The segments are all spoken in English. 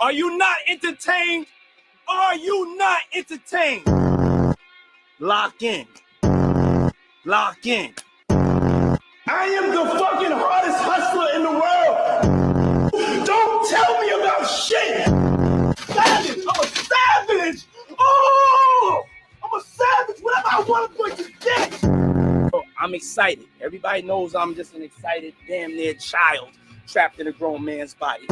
Are you not entertained? Are you not entertained? Lock in. Lock in. I am the fucking hardest hustler in the world. Don't tell me about shit. Savage. I'm a savage. Oh, I'm a savage. Whatever I want, I'm going to get. I'm excited. Everybody knows I'm just an excited, damn near child trapped in a grown man's body.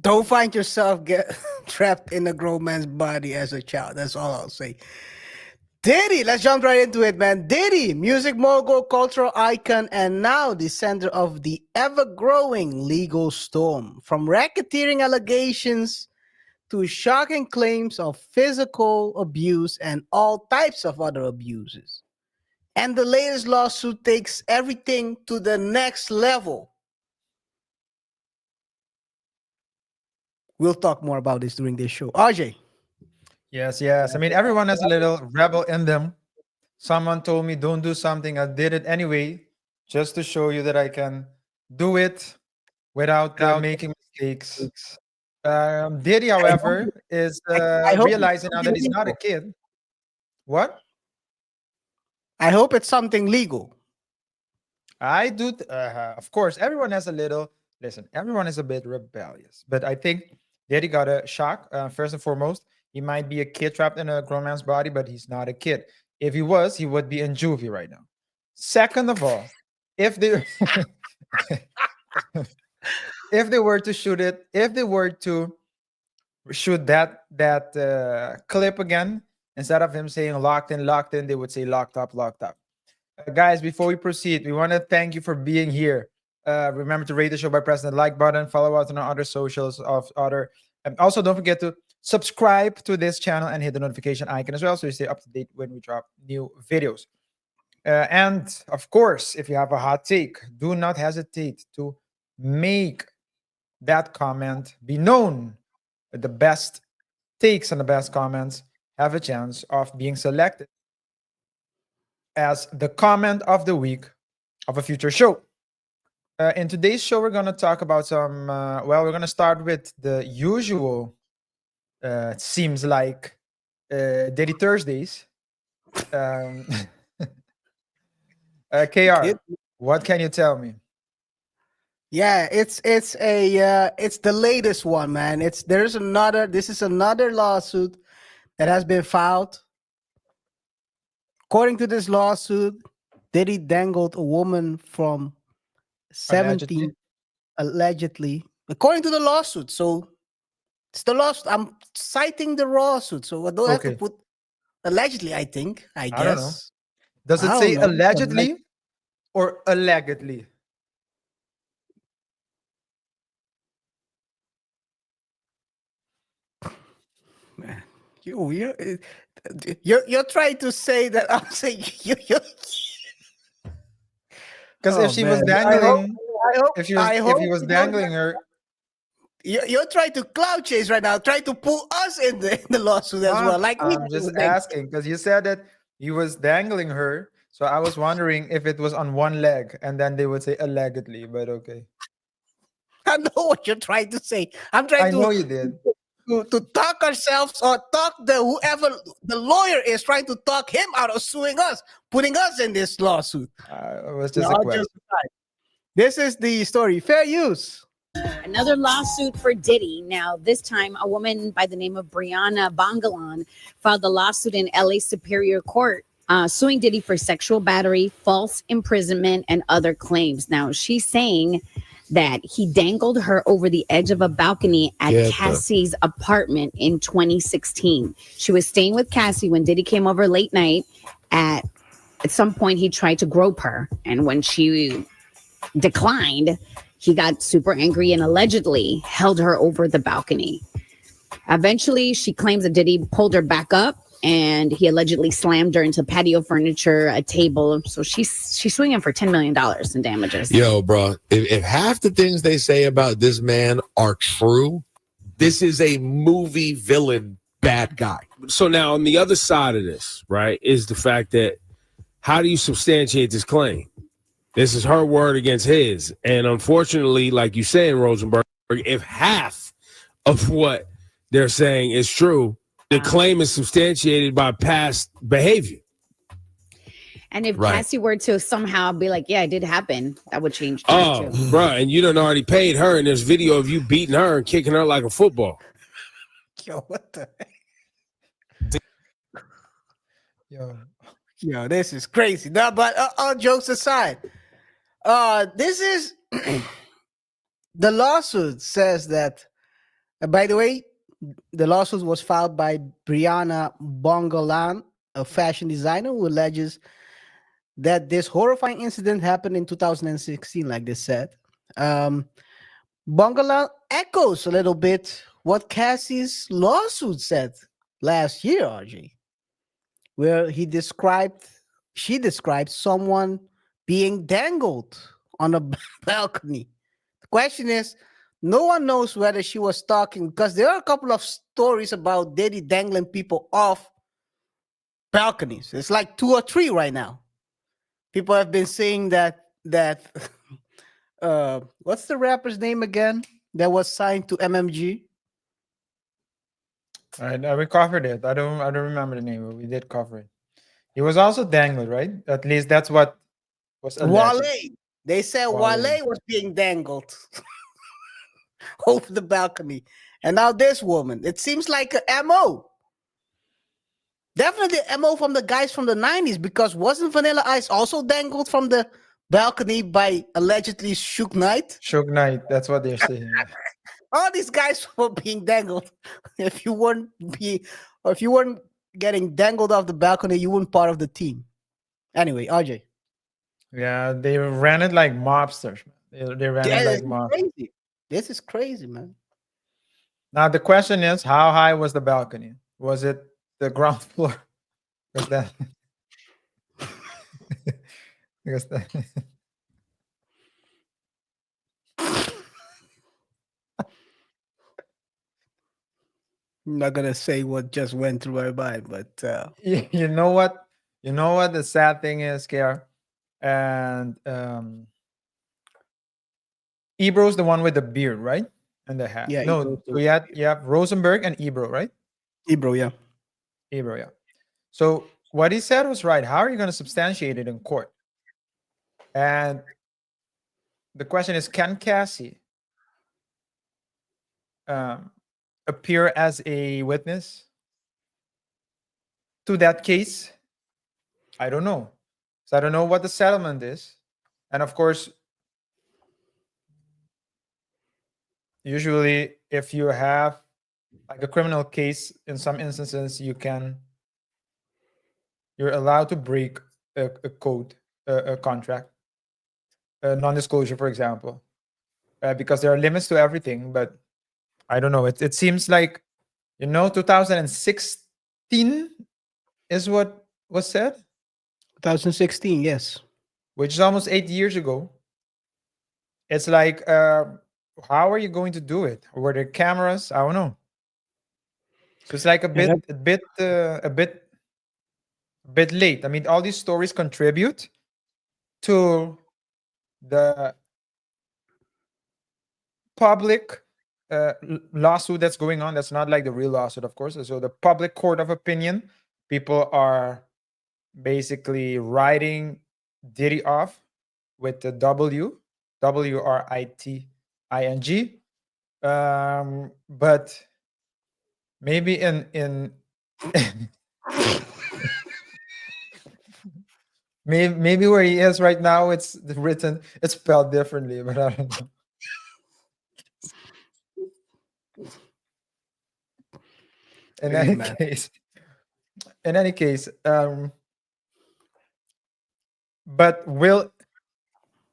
Don't find yourself get trapped in a grown man's body as a child. That's all I'll say. Diddy, let's jump right into it, man. Diddy, music mogul, cultural icon, and now the center of the ever-growing legal storm. From racketeering allegations to shocking claims of physical abuse and all types of other abuses. And the latest lawsuit takes everything to the next level. We'll talk more about this during this show. RJ. Yes. I mean, everyone has a little rebel in them. Someone told me, don't do something. I did it anyway, just to show you that I can do it without making mistakes. Diddy, however, is realizing now that he's not a kid. What? I hope it's something legal. I do. Of course, everyone has a little. Listen, everyone is a bit rebellious, but I think Diddy got a shock. First and foremost, he might be a kid trapped in a grown man's body, but he's not a kid. If he was, he would be in juvie right now. Second of all, if they if they were to shoot it, if they were to shoot that clip again, instead of him saying locked in, they would say locked up. Guys, before we proceed, we want to thank you for being here. Remember to rate the show by pressing the like button, follow us on our other socials of other, and also don't forget to subscribe to this channel and hit the notification icon as well, so you stay up to date when we drop new videos. And of course, if you have a hot take, do not hesitate to make that comment be known. The best takes and the best comments have a chance of being selected as the comment of the week of a future show. In today's show, we're going to talk about some, we're going to start with the usual, it seems like, Diddy Thursdays. KaiR, what can you tell me? Yeah, it's the latest one, man. This is another lawsuit that has been filed. According to this lawsuit, Diddy dangled a woman from 17 allegedly, according to the lawsuit. So it's the lawsuit. I'm citing the lawsuit, so I don't have to put allegedly. I guess. I don't know. Does it say allegedly or allegedly? Man, you're trying to say that I'm saying you. Because if she was dangling, if he was dangling her, you're trying to cloud chase right now, trying to pull us in the lawsuit as well. Like I'm just asking because you said that he was dangling her, so I was wondering if it was on one leg, and then they would say allegedly. But okay, I know what you're trying to say. I know you did. To talk ourselves or talk whoever the lawyer is trying to talk him out of suing us, putting us in this lawsuit. It was just a question. This is the story. Fair use. Another lawsuit for Diddy. Now, this time, a woman by the name of Brianna Bongalan filed a lawsuit in LA Superior Court, suing Diddy for sexual battery, false imprisonment, and other claims. Now, she's saying that he dangled her over the edge of a balcony at Cassie's apartment in 2016. She was staying with Cassie when Diddy came over late night. At some point, he tried to grope her. And when she declined, he got super angry and allegedly held her over the balcony. Eventually, she claims that Diddy pulled her back up and he allegedly slammed her into patio furniture, a table. So she's suing him for $10 million in damages. Yo, bro, if half the things they say about this man are true, this is a movie villain bad guy. So now on the other side of this, right, is the fact that how do you substantiate this claim? This is her word against his. And unfortunately, like you saying, Rosenberg, if half of what they're saying is true, the claim is substantiated by past behavior. And if Right. Cassie were to somehow be like, yeah, it did happen, that would change Oh, too. bro, and you done already paid her, and there's video of you beating her and kicking her like a football. Yo, what the heck? Yo, Yo, this is crazy. No, but all jokes aside, this is the lawsuit says that. By the way, the lawsuit was filed by Brianna Bongolan, a fashion designer who alleges that this horrifying incident happened in 2016, like they said. Bongolan echoes a little bit what Cassie's lawsuit said last year, RJ, where she described someone being dangled on a balcony. The question is, no one knows whether she was talking, because there are a couple of stories about Diddy dangling people off balconies. It's like 2 or 3 right now. People have been saying that what's the rapper's name again that was signed to MMG? we covered it. I don't remember the name, but we did cover it. He was also dangled, right? At least that's what was alleged. Wale. They said Wale. Wale was being dangled over the balcony. And now this woman. It seems like a MO. Definitely MO from the guys from the 90s, because wasn't Vanilla Ice also dangled from the balcony by allegedly Suge Knight? Suge Knight, that's what they're saying. All these guys were being dangled. If you weren't getting dangled off the balcony, you weren't part of the team. Anyway, RJ. Yeah, they ran it like mobsters. They ran it like mobsters. Crazy. This is crazy, man. Now the question is, how high was the balcony? Was it the ground floor? Was that? Because that. I'm not gonna say what just went through my mind, but You know what? You know what the sad thing is, KaiR? And Ebro's the one with the beard, right? And the hat. Yeah, No, Ebro's the- so you have Rosenberg and Ebro, right? Ebro, yeah. Ebro, yeah. So what he said was right. How are you going to substantiate it in court? And the question is, can Cassie appear as a witness to that case? I don't know. So I don't know what the settlement is. And of course, usually if you have like a criminal case, in some instances, you're allowed to break a code, a contract, a non-disclosure, for example, because there are limits to everything. But I don't know. It seems like, 2016 is what was said, 2016, yes. which is almost 8 years ago. It's like, how are you going to do it? Were there cameras? I don't know. So it's like a bit late. I mean, all these stories contribute to the public lawsuit that's going on. That's not like the real lawsuit, of course. So the public court of opinion, people are basically writing Diddy off with the WRITING. But maybe in maybe where he is right now, it's spelled differently, but I don't know. In any case, but will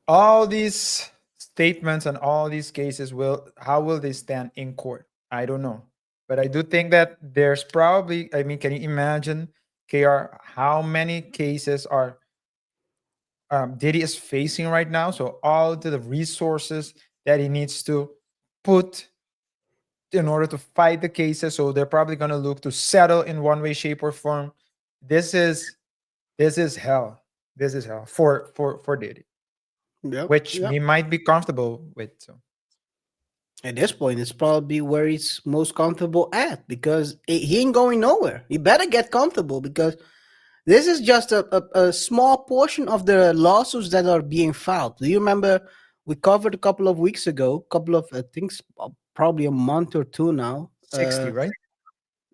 all these statements and all these cases, how will they stand in court? I don't know. But I do think that there's probably, I mean, can you imagine, KaiR, how many cases are Diddy is facing right now? So all the resources that he needs to put in order to fight the cases. So they're probably going to look to settle in one way, shape, or form. This is hell. This is hell for Diddy. Yep. which Yep. he might be comfortable with. So At this point, it's probably where he's most comfortable at because he ain't going nowhere. He better get comfortable because this is just a small portion of the lawsuits that are being filed. Do you remember we covered a couple of weeks ago, couple of I think probably a month or two now, 60, right?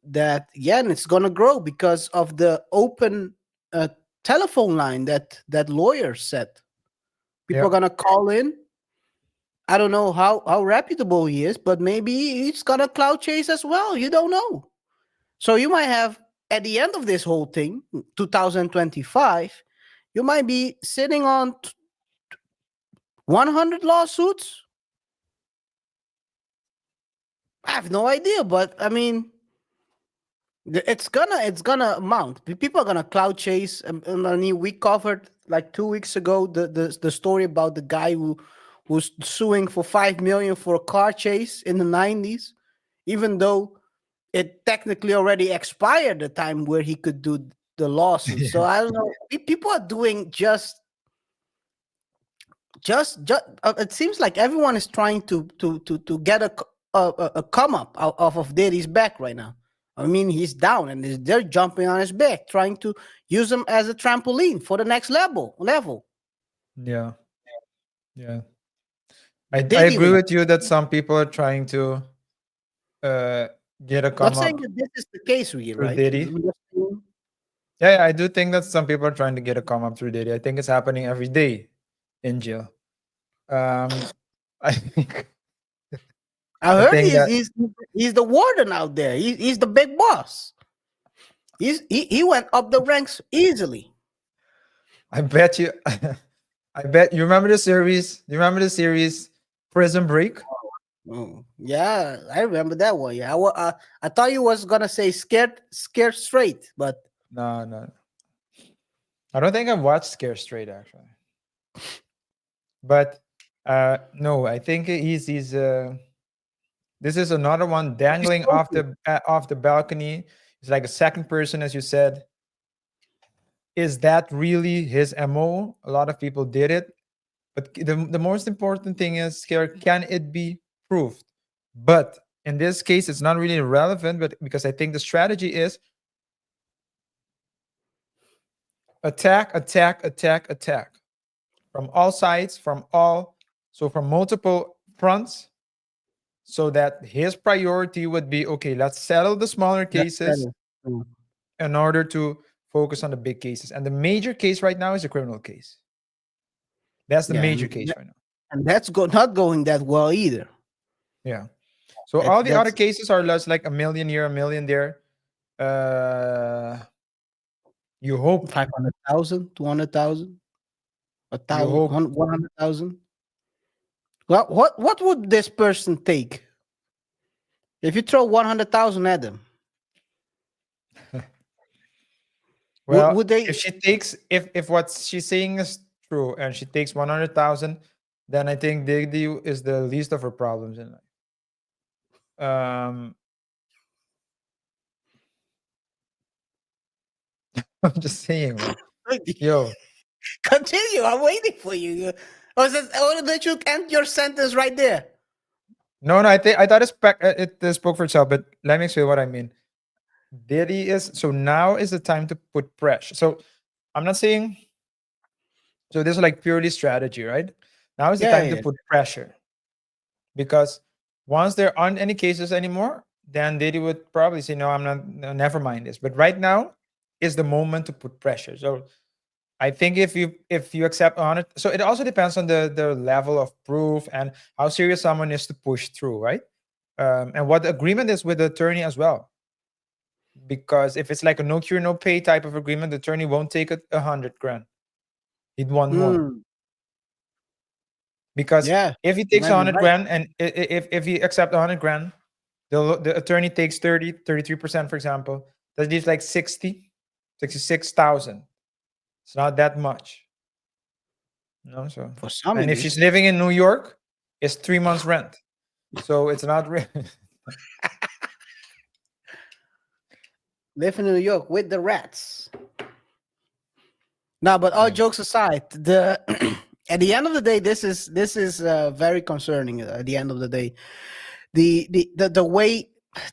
that yeah, and it's gonna grow because of the open uh, telephone line that lawyer said. People Yeah. are gonna call in. I don't know how reputable he is, but maybe he's gonna cloud chase as well. You don't know. So you might have at the end of this whole thing, 2025, you might be sitting on 100 lawsuits. I have no idea, but I mean, it's gonna amount. People are gonna cloud chase. And I mean, we covered like 2 weeks ago the story about the guy who was suing for 5 million for a car chase in the 90s, even though it technically already expired the time where he could do the lawsuit. So I don't know. People are doing just it seems like everyone is trying to get a come up out of Diddy's back right now. I mean, he's down and they're jumping on his back, trying to use him as a trampoline for the next level. Yeah. Yeah. I Diddy agree was with you that some people are trying to uh get a not come saying up that this is the case really, through right? Diddy. Yeah, I do think that some people are trying to get a come up through Diddy. I think it's happening every day in jail. I think I I heard think that he's the warden out there. He's the big boss. He went up the ranks easily. I bet you I bet you remember the series. Do you remember the series Prison Break? Oh, yeah, I remember that one. Yeah, I thought you was gonna say scared straight, but No, no. I don't think I've watched Scare Straight actually. But no, I think he's this is another one dangling off the balcony. It's like a second person, as you said. Is that really his MO? A lot of people did it. But the most important thing is here, can it be proved? But in this case, it's not really relevant, but because I think the strategy is attack, attack, attack, attack from all sides, from multiple fronts, so that his priority would be okay, let's settle the smaller that's cases better. Mm. in order to focus on the big cases. And the major case right now is a criminal case. That's the Yeah, major case right now. and that's not going that well either. Yeah. So all the other That's cases are less like a million here, a million there. You hope 500,000, 200,000, a you thousand, hope 100,000. Well, what would this person take if you throw 100,000 at them? well Would they? if she takes if what she's saying is true and she takes 100,000, then I think Diddy is the least of her problems in life. I'm just saying, man. Yo, Continue. I'm waiting for you. Or did you end your sentence right there? no, I thought it spoke for itself, but let me explain what I mean. Diddy is so now is the time to put pressure. So I'm not saying so. This is like purely strategy, right? Now is the Yeah, time to yeah. put pressure because once there aren't any cases anymore, then Diddy would probably say, "No, I'm not. No, never mind this." But right now is the moment to put pressure. So I think if you accept on it, so it also depends on the level of proof and how serious someone is to push through, right? And what the agreement is with the attorney as well. Because if it's like a no cure no pay type of agreement, the attorney won't take 100 grand. He'd want more Mm, because yeah, if he you takes might be 100 right. grand and if he accepts 100 grand, the attorney takes 33%, for example, that leaves like 66,000. It's not that much. No, so For some and it if she's is. living in New York, it's 3 months rent. So it's not really Live in New York with the rats. Now, but all yeah. jokes aside, the At the end of the day, this is very concerning. At the end of the day, the way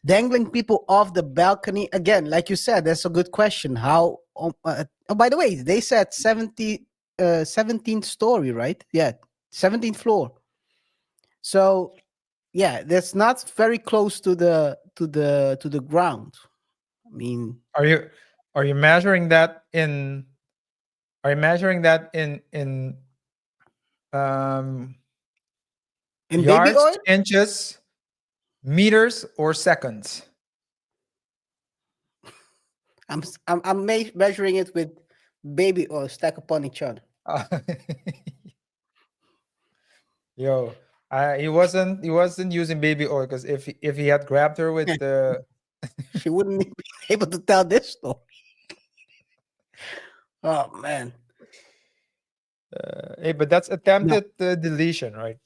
dangling people off the balcony again, like you said, that's a good question. How? Oh, by the way, they said 17th story, right? Yeah, 17th floor. So yeah, that's not very close to the ground. I mean, Are you measuring that in? Are you measuring that in um in baby yards, oil, inches, meters, or seconds? I'm measuring it with baby oil stacked upon each other. Yo, he wasn't using baby oil, because if he had grabbed her with the She wouldn't be able to tell this story. Oh man. hey, but that's attempted deletion, right?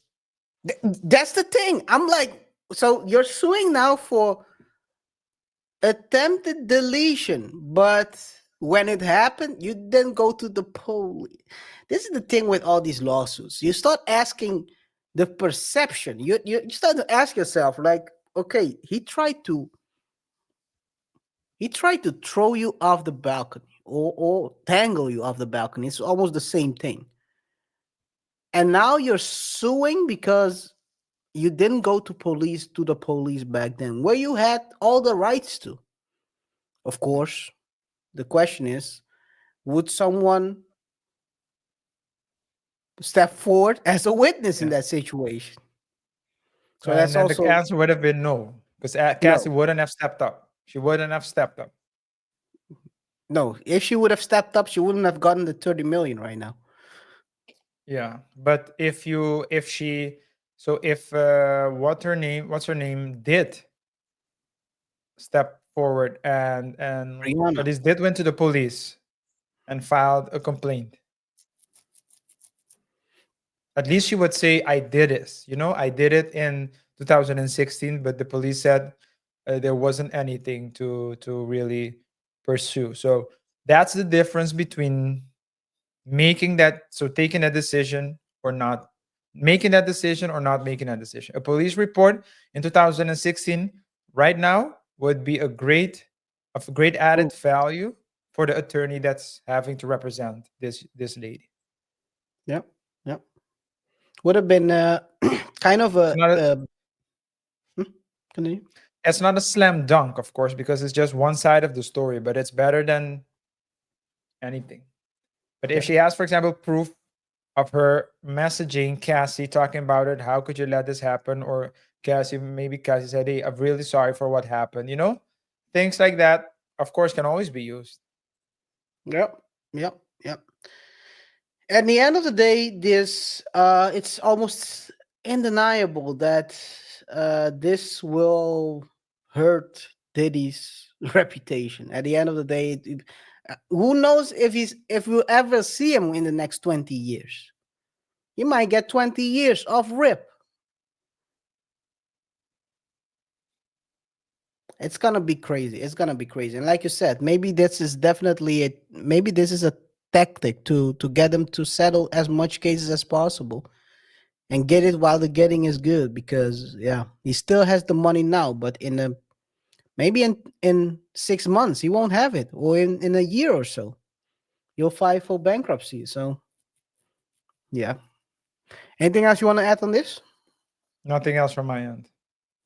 That's the thing. I'm like, so you're suing now for attempted deletion, but when it happened, you then go to the police. This is the thing with all these lawsuits. You start asking the perception. You start to ask yourself, like, okay, he tried to throw you off the balcony or tangle you off the balcony. It's almost the same thing. And now you're suing because you didn't go to the police back then, where you had all the rights to. Of course, the question is, would someone step forward as a witness in Yeah. that situation? So And that's then the also answer would have been no, because Cassie no. wouldn't have stepped up. She wouldn't have stepped up. No, if she would have stepped up, she wouldn't have gotten the 30 million right now. Yeah, but if what's her name did step forward and Rihanna. at least did went to the police and filed a complaint, at least she would say, I did this. I did it in 2016, but the police said there wasn't anything to really pursue. So that's the difference between taking a decision or not making that decision or not making that decision. A police report in 2016 right now would be of great added value for the attorney that's having to represent this lady. Yep, yep. Would have been kind of It's not a, continue. it's not a slam dunk, of course, because it's just one side of the story, but it's better than anything. But if she has, for example, proof of her messaging Cassie talking about it, how could you let this happen? Or maybe Cassie said, hey, I'm really sorry for what happened. Things like that, of course, can always be used. Yep, yep, yep. At the end of the day, this it's almost undeniable that this will hurt Diddy's reputation. At the end of the day, who knows if we'll ever see him in the next 20 years? He might get 20 years off rip. It's gonna be crazy. It's gonna be crazy. And like you said, maybe this is a tactic to get them to settle as much cases as possible and get it while the getting is good, because yeah, he still has the money now, but maybe in 6 months he won't have it, or in a year or so you'll file for bankruptcy. So yeah. Anything else you want to add on this? Nothing else from my end.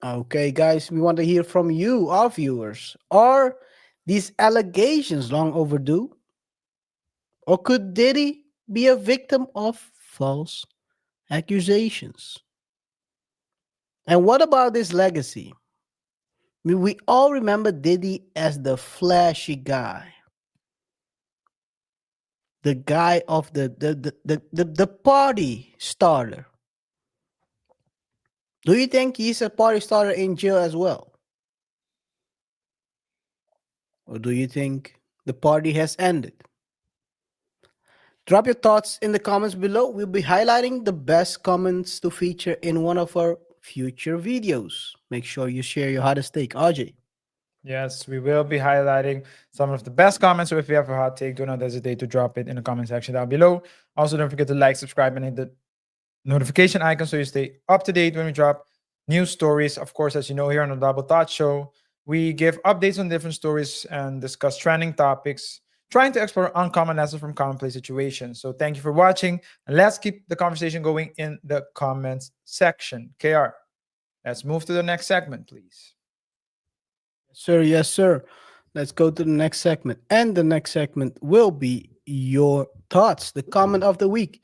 Okay, guys, we want to hear from you, our viewers. Are these allegations long overdue? Or could Diddy be a victim of false accusations? And what about his legacy? I mean, we all remember Diddy as the flashy guy, the guy of the party starter. Do you think he's a party starter in jail as well? Or do you think the party has ended? Drop your thoughts in the comments below. We'll be highlighting the best comments to feature in one of our future videos. Make sure you share your hottest take. RJ. Yes, we will be highlighting some of the best comments. So if you have a hot take, do not hesitate to drop it in the comment section down below. Also, don't forget to like, subscribe, and hit the notification icon so you stay up to date when we drop new stories. Of course, as you know, here on the Double Thought Show, we give updates on different stories and discuss trending topics, trying to explore uncommon lessons from commonplace situations. So thank you for watching, and let's keep the conversation going in the comments section. KR, let's move to the next segment, please. Sir, yes, sir. Let's go to the next segment. And the next segment will be your thoughts, the comment of the week.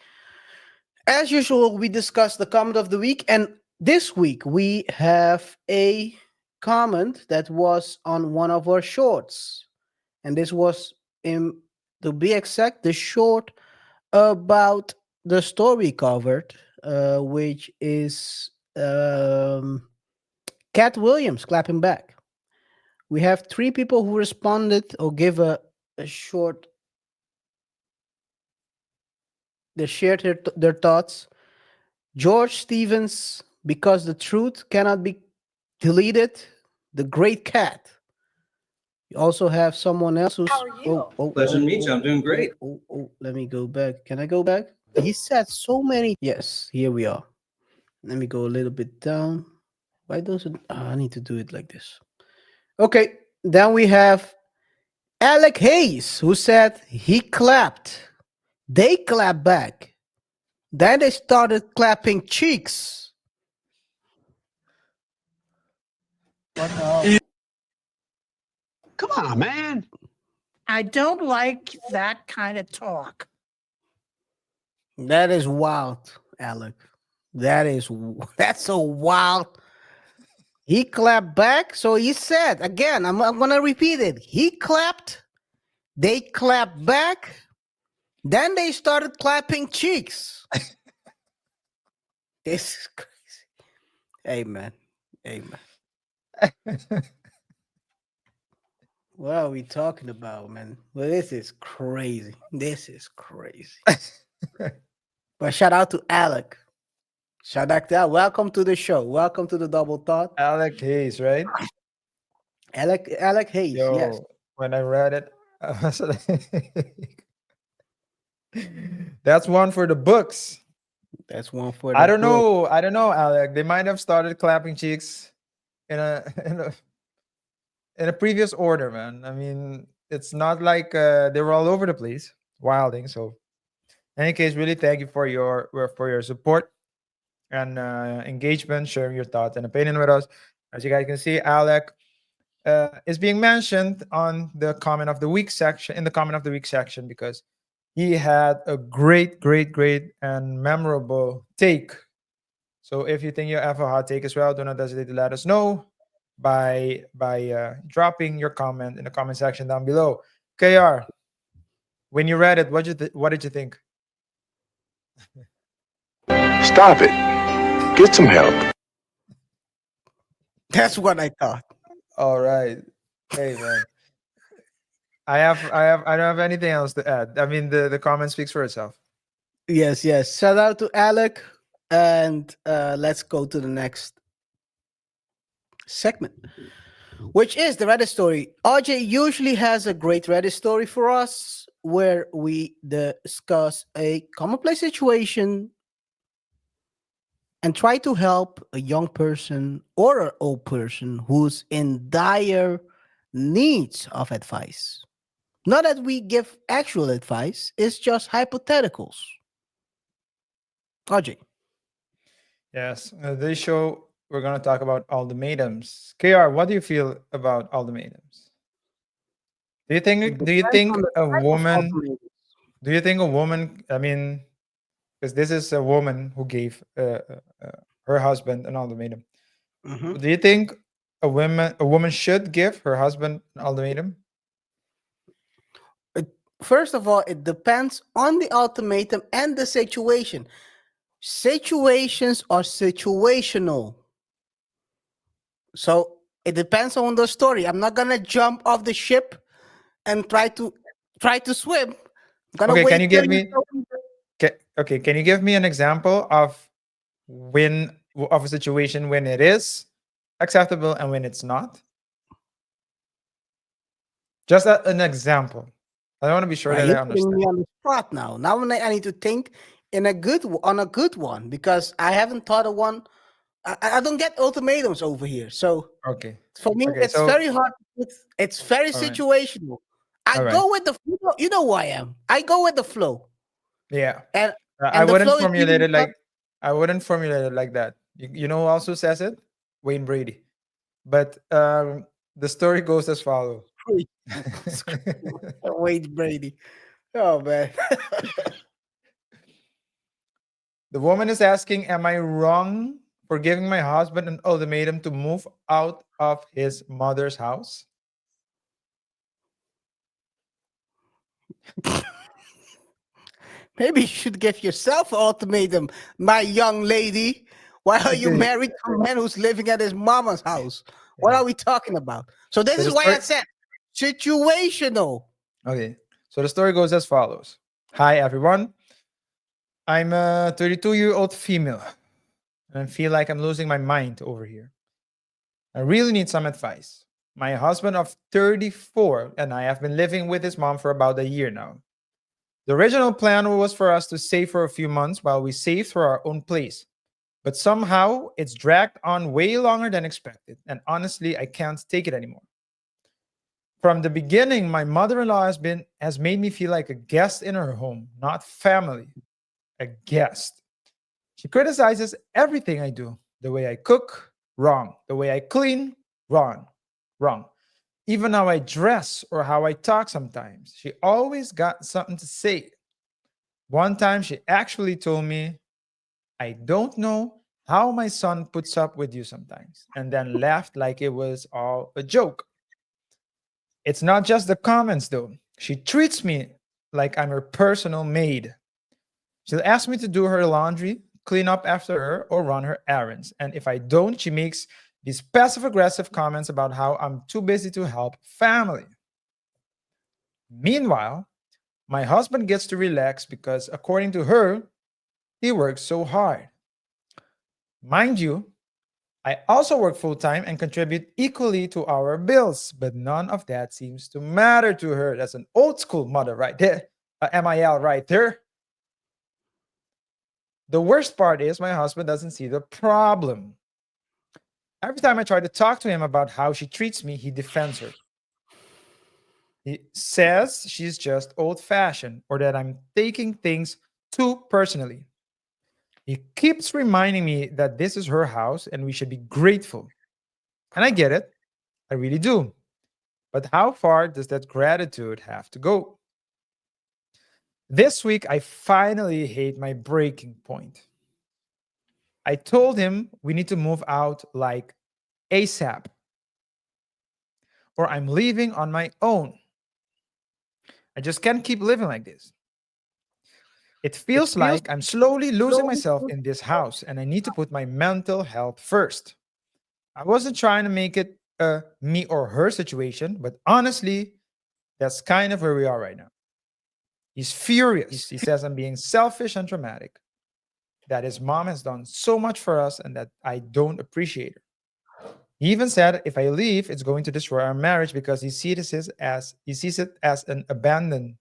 As usual, we discuss the comment of the week. And this week, we have a comment that was on one of our shorts. And this was, to be exact, the short about the story covered, which is Cat Williams clapping back. We have 3 people who responded or give a short. They shared their thoughts. George Stevens, because the truth cannot be deleted. The Great Cat. You also have someone else who's. How are you? Pleasure to meet you. I'm doing great. Let me go back. Can I go back? He said so many. Yes, here we are. Let me go a little bit down. Why doesn't. I need to do it like this. Okay, then we have Alec Hayes, who said he clapped. They clapped back. Then they started clapping cheeks. What the hell? Come on, man. I don't like that kind of talk. That is wild, Alec. That's so wild. He clapped back. So he said, again, I'm going to repeat it. He clapped. They clapped back. Then they started clapping cheeks. This is crazy. Amen. What are we talking about, man? Well, this is crazy. But shout out to Alec. Shout out to Alec. Welcome to the show. Welcome to the Double Thought. Alec Hayes, right? Alec Hayes, Yo, yes. when I read it, I was like, that's one for the books. That's one for the I don't book. know, Alec. They might have started clapping cheeks in a previous order, man. I mean, it's not like they were all over the place, wilding. So, in any case, really thank you for your support and engagement, sharing your thoughts and opinion with us. As you guys can see, Alec is being mentioned on the comment of the week section, in the comment of the week section, because he had a great and memorable take. So if you think you have a hot take as well, do not hesitate to let us know by dropping your comment in the comment section down below. KR, when you read it, what did you think? Stop it. Get some help. That's what I thought. All right. Hey man. I don't have anything else to add. I mean, the comment speaks for itself. Yes. Shout out to Alec. And let's go to the next segment, which is the Reddit story. RJ usually has a great Reddit story for us where we discuss a commonplace situation and try to help a young person or an old person who's in dire needs of advice. Not that we give actual advice, it's just hypotheticals. RJ. Yes, this show we're going to talk about ultimatums. KR, what do you feel about ultimatums? Do you think a woman I mean, because this is a woman who gave her husband an ultimatum. Mm-hmm. Do you think a woman should give her husband an ultimatum? First of all, it depends on the ultimatum and the situation. Situations are situational. So it depends on the story. I'm not gonna jump off the ship and try to swim. I'm gonna Okay, wait can you give me tell me okay, can you give me an example of a situation when it is acceptable and when it's not? Just an example. I want to be sure that You're I putting understand. me on the spot now. Now I need to think on a good one because I haven't thought of one. I don't get ultimatums over here, so Okay. for me Okay. it's So, very hard. It's very all right. situational. I All right. go with the you know who I am. I go with the flow, Yeah. and I and the wouldn't flow is formulate even it like I wouldn't formulate it like that. You know who also says it? Wayne Brady. But the story goes as follows. Wade Brady. Oh man. The woman is asking, am I wrong for giving my husband an ultimatum to move out of his mother's house? Maybe you should give yourself an ultimatum, my young lady. Why are you Okay. married to a man who's living at his mama's house? What Yeah. are we talking about? So this So is the why story I said situational. Okay. So the story goes as follows. Hi everyone. I'm a 32-year-old female and I feel like I'm losing my mind over here. I really need some advice. My husband of 34 and I have been living with his mom for about a year now. The original plan was for us to save for a few months while we save for our own place. But somehow it's dragged on way longer than expected. And honestly, I can't take it anymore. From the beginning, my mother-in-law has made me feel like a guest in her home, not family, a guest. She criticizes everything I do. The way I cook, wrong. The way I clean, wrong. Wrong. Even how I dress or how I talk sometimes. She always got something to say. One time she actually told me, I don't know how my son puts up with you sometimes, and then laughed like it was all a joke. It's not just the comments though. She treats me like I'm her personal maid. She'll ask me to do her laundry, clean up after her, or run her errands. And if I don't, she makes these passive aggressive comments about how I'm too busy to help family. Meanwhile, my husband gets to relax because, according to her, he works so hard. Mind you, I also work full time and contribute equally to our bills, but none of that seems to matter to her. That's an old school mother right there. MIL right there. The worst part is my husband doesn't see the problem. Every time I try to talk to him about how she treats me, he defends her. He says she's just old fashioned or that I'm taking things too personally. He keeps reminding me that this is her house and we should be grateful. And I get it. I really do. But how far does that gratitude have to go? This week, I finally hit my breaking point. I told him we need to move out like ASAP, or I'm leaving on my own. I just can't keep living like this. It feels like I'm slowly losing myself in this house, and I need to put my mental health first. I wasn't trying to make it a me or her situation, but honestly, that's kind of where we are right now. He's furious. He says I'm being selfish and dramatic, that his mom has done so much for us and that I don't appreciate her. He even said if I leave, it's going to destroy our marriage because he sees it as an abandonment.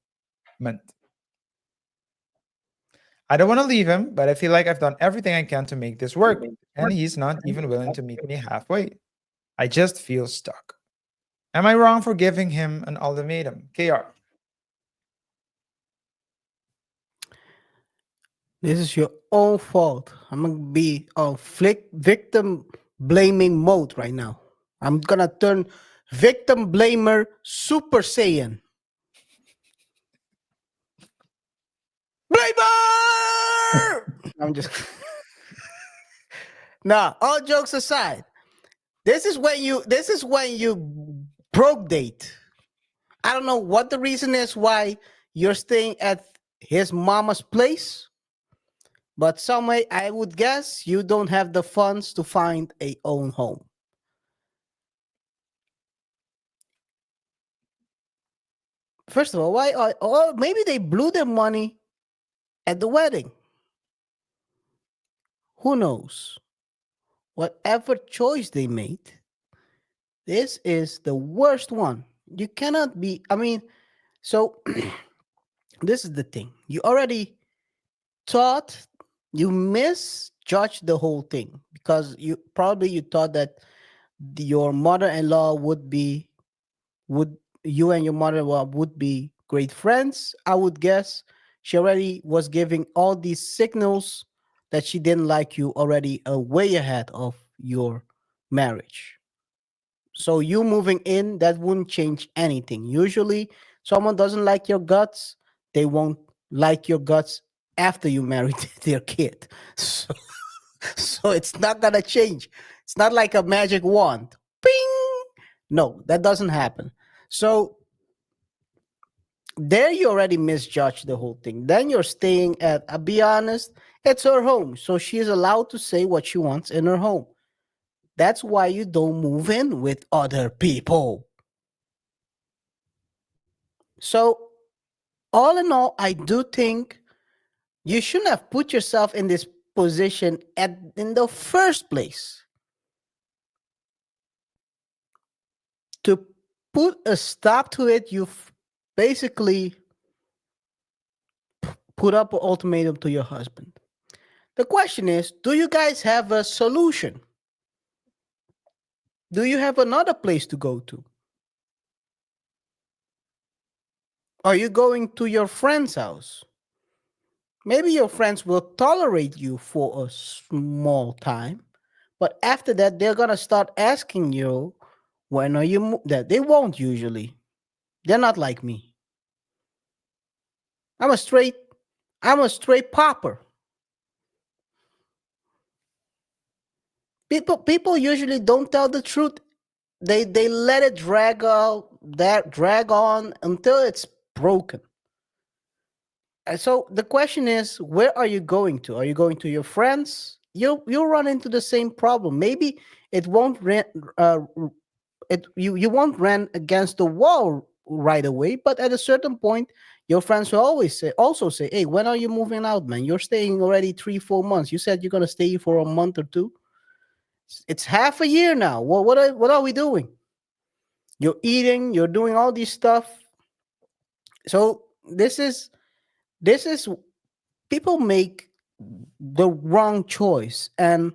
I don't want to leave him, but I feel like I've done everything I can to make this work, and he's not even willing to meet me halfway. I just feel stuck. Am I wrong for giving him an ultimatum? KR. This is your own fault. I'm gonna be on victim blaming mode right now. I'm gonna turn victim blamer Super Saiyan. Blamer! I'm just Nah, all jokes aside. This is when you broke date. I don't know what the reason is why you're staying at his mama's place, but some way I would guess you don't have the funds to find a own home. First of all, or maybe they blew their money at the wedding. Who knows? Whatever choice they made, this is the worst one you cannot be. I mean, so this is the thing. You already thought you misjudged the whole thing because you thought that your mother-in-law would you and your mother-in-law would be great friends. I would guess she already was giving all these signals that she didn't like you already way ahead of your marriage. So you moving in, that wouldn't change anything. Usually someone doesn't like your guts, they won't like your guts after you married their kid. So, so it's not gonna change. It's not like a magic wand. Bing! No, that doesn't happen. So there you already misjudged the whole thing. Then you're staying at, I'll be honest, it's her home. So she's allowed to say what she wants in her home. That's why you don't move in with other people. So, all in all, I do think you shouldn't have put yourself in this position in the first place. To put a stop to it, you've basically put up an ultimatum to your husband. The question is, do you guys have a solution? Do you have another place to go to? Are you going to your friend's house? Maybe your friends will tolerate you for a small time, but after that, they're gonna start asking you, when are you that they won't usually. They're not like me. I'm a straight, I'm a straight popper. People usually don't tell the truth. They let it drag on until it's broken. And so the question is, where are you going to? Are you going to your friends? You'll run into the same problem. Maybe it won't you won't run against the wall right away, but at a certain point, your friends will also say, "Hey, when are you moving out, man? You're staying already 3 4 months. You said you're gonna stay for a month or two. It's half a year now. What are we doing? You're eating, you're doing all these stuff. So this is people make the wrong choice, and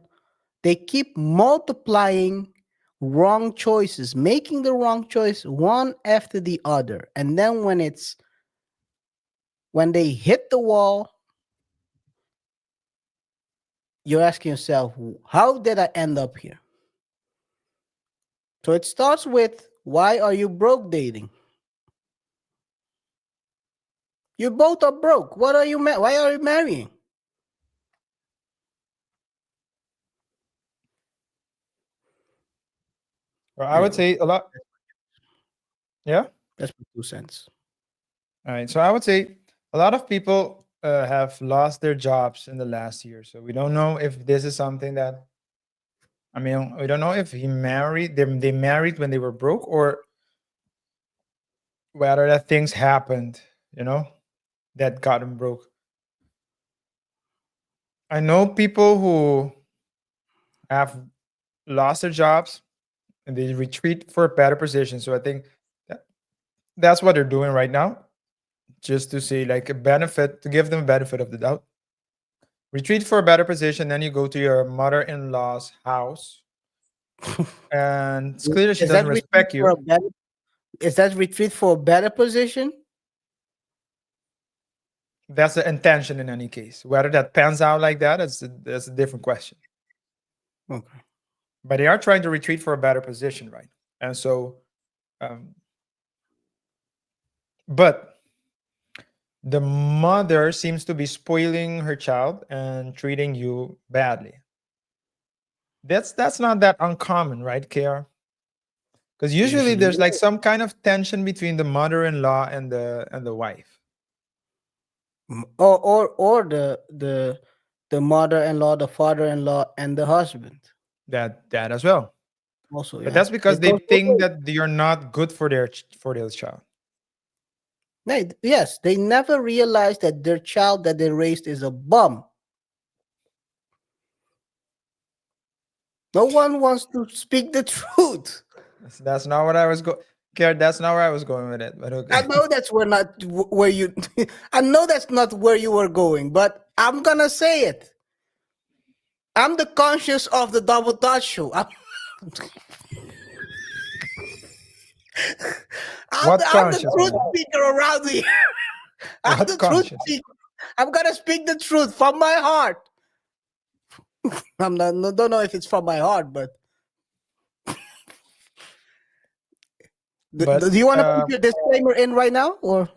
they keep multiplying wrong choices, making the wrong choice one after the other. And then when they hit the wall, you're asking yourself, how did I end up here? So it starts with, why are you broke dating? You both are broke. Why are you marrying? Well, I would Anyway, say a lot. Yeah. that's my 2 cents. All right. So I would say a lot of people have lost their jobs in the last year. So we don't know if this is something that, I mean, we don't know if they married when they were broke, or whether that things happened, that got them broke. I know people who have lost their jobs and they retreat for a better position. So I think that that's what they're doing right now, just to say like a benefit, to give them a benefit of the doubt. Retreat for a better position, then you go to your mother-in-law's house, and it's clear that she Is that doesn't retreat respect for a you. better? Is that retreat for a better position? That's the intention in any case. Whether that pans out like that, that's a different question. Okay. But they are trying to retreat for a better position, right? And so, um, but the mother seems to be spoiling her child and treating you badly. That's not that uncommon, right, KR? Because usually Usually, there's like no. some kind of tension between the mother-in-law and the wife. Or the mother-in-law, the father-in-law, and the husband. That as well. Also, But yeah, that's because it they goes both think ways. that you're not good for their child. Yes, they never realize that their child that they raised is a bum. No one wants to speak the truth. That's not what I was going. KaiR, that's not where I was going with it, but okay. I know that's where you. I know that's not where you were going, but I'm gonna say it. I'm the conscious of the double dutch show. What I'm the conscious, truth man? speaker around here. I'm What the truth conscious? speaker. I'm gonna speak the truth from my heart. I'm not. No, don't know if it's from my heart, but But do you want to put your disclaimer in right now or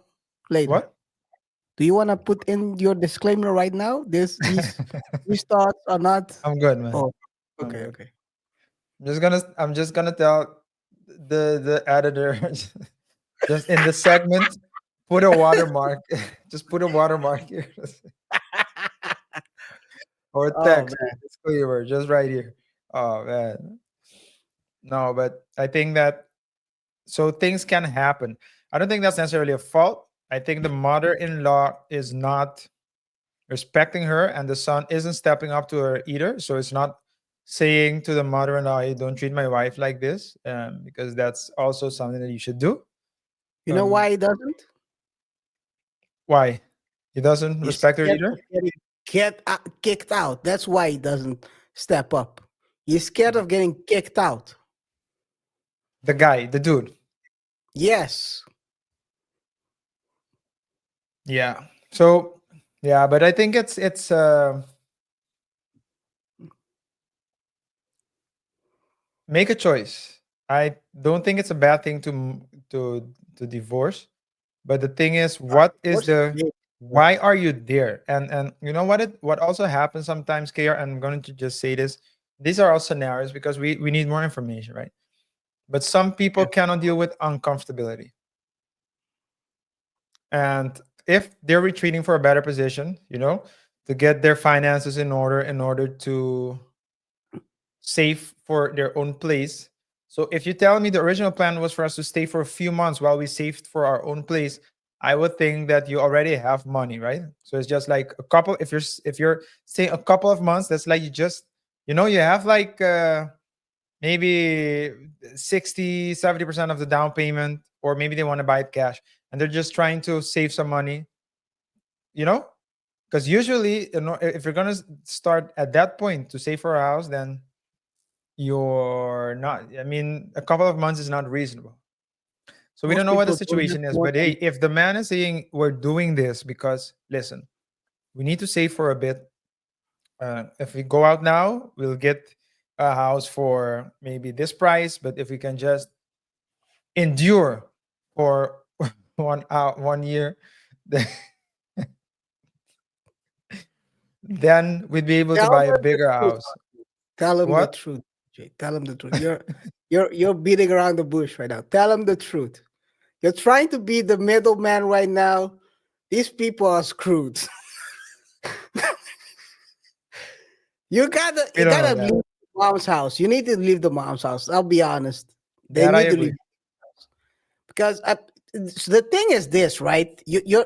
later? what? Do you want to put in your disclaimer right now? These thoughts are not. I'm good, man. Oh, I'm okay, good. okay. I'm just gonna tell the editor just in the segment, put a watermark. Just put a watermark here. Or Oh text man. disclaimer just right here. Oh man. No, but I think that so things can happen. I don't think that's necessarily a fault. I think the mother-in-law is not respecting her, and the son isn't stepping up to her either. So it's not saying to the mother-in-law, "Hey, don't treat my wife like this," because that's also something that you should do. You know why he doesn't? Why? He doesn't He's respect her scared either? of getting kicked out. That's why he doesn't step up. He's scared of getting kicked out. The guy, the dude. Yes. Yeah. So yeah, but I think it's make a choice. I don't think it's a bad thing to divorce, but the thing is, what is Divorce is the big. why are you there? And you know what also happens sometimes, KR, I'm going to just say this. These are all scenarios because we need more information, right? But some people Yeah. cannot deal with uncomfortability. And if they're retreating for a better position, to get their finances in order to save for their own place. So if you tell me the original plan was for us to stay for a few months while we saved for our own place, I would think that you already have money, right? So it's just like a couple. If you're saying a couple of months, that's like you have like maybe 60-70% of the down payment, or maybe they want to buy it cash and they're just trying to save some money, because usually, if you're gonna start at that point to save for a house, then you're not. I mean, a couple of months is not reasonable. So we don't Most know what the people don't have situation is, more but than hey, if the man is saying we're doing this because listen, we need to save for a bit. If we go out now, we'll get a house for maybe this price, but if we can just endure for 1 year, then then we'd be able to tell buy a them the bigger truth. house. Tell him the What? truth. Jay. Tell him the truth. You're beating around the bush right now. Tell him the truth. You're trying to be the middleman right now. These people are screwed. you gotta We you don't know gotta that. leave the mom's house. You need to leave the mom's house. I'll be honest. They That I need to leave agree. because the thing is this, right? You're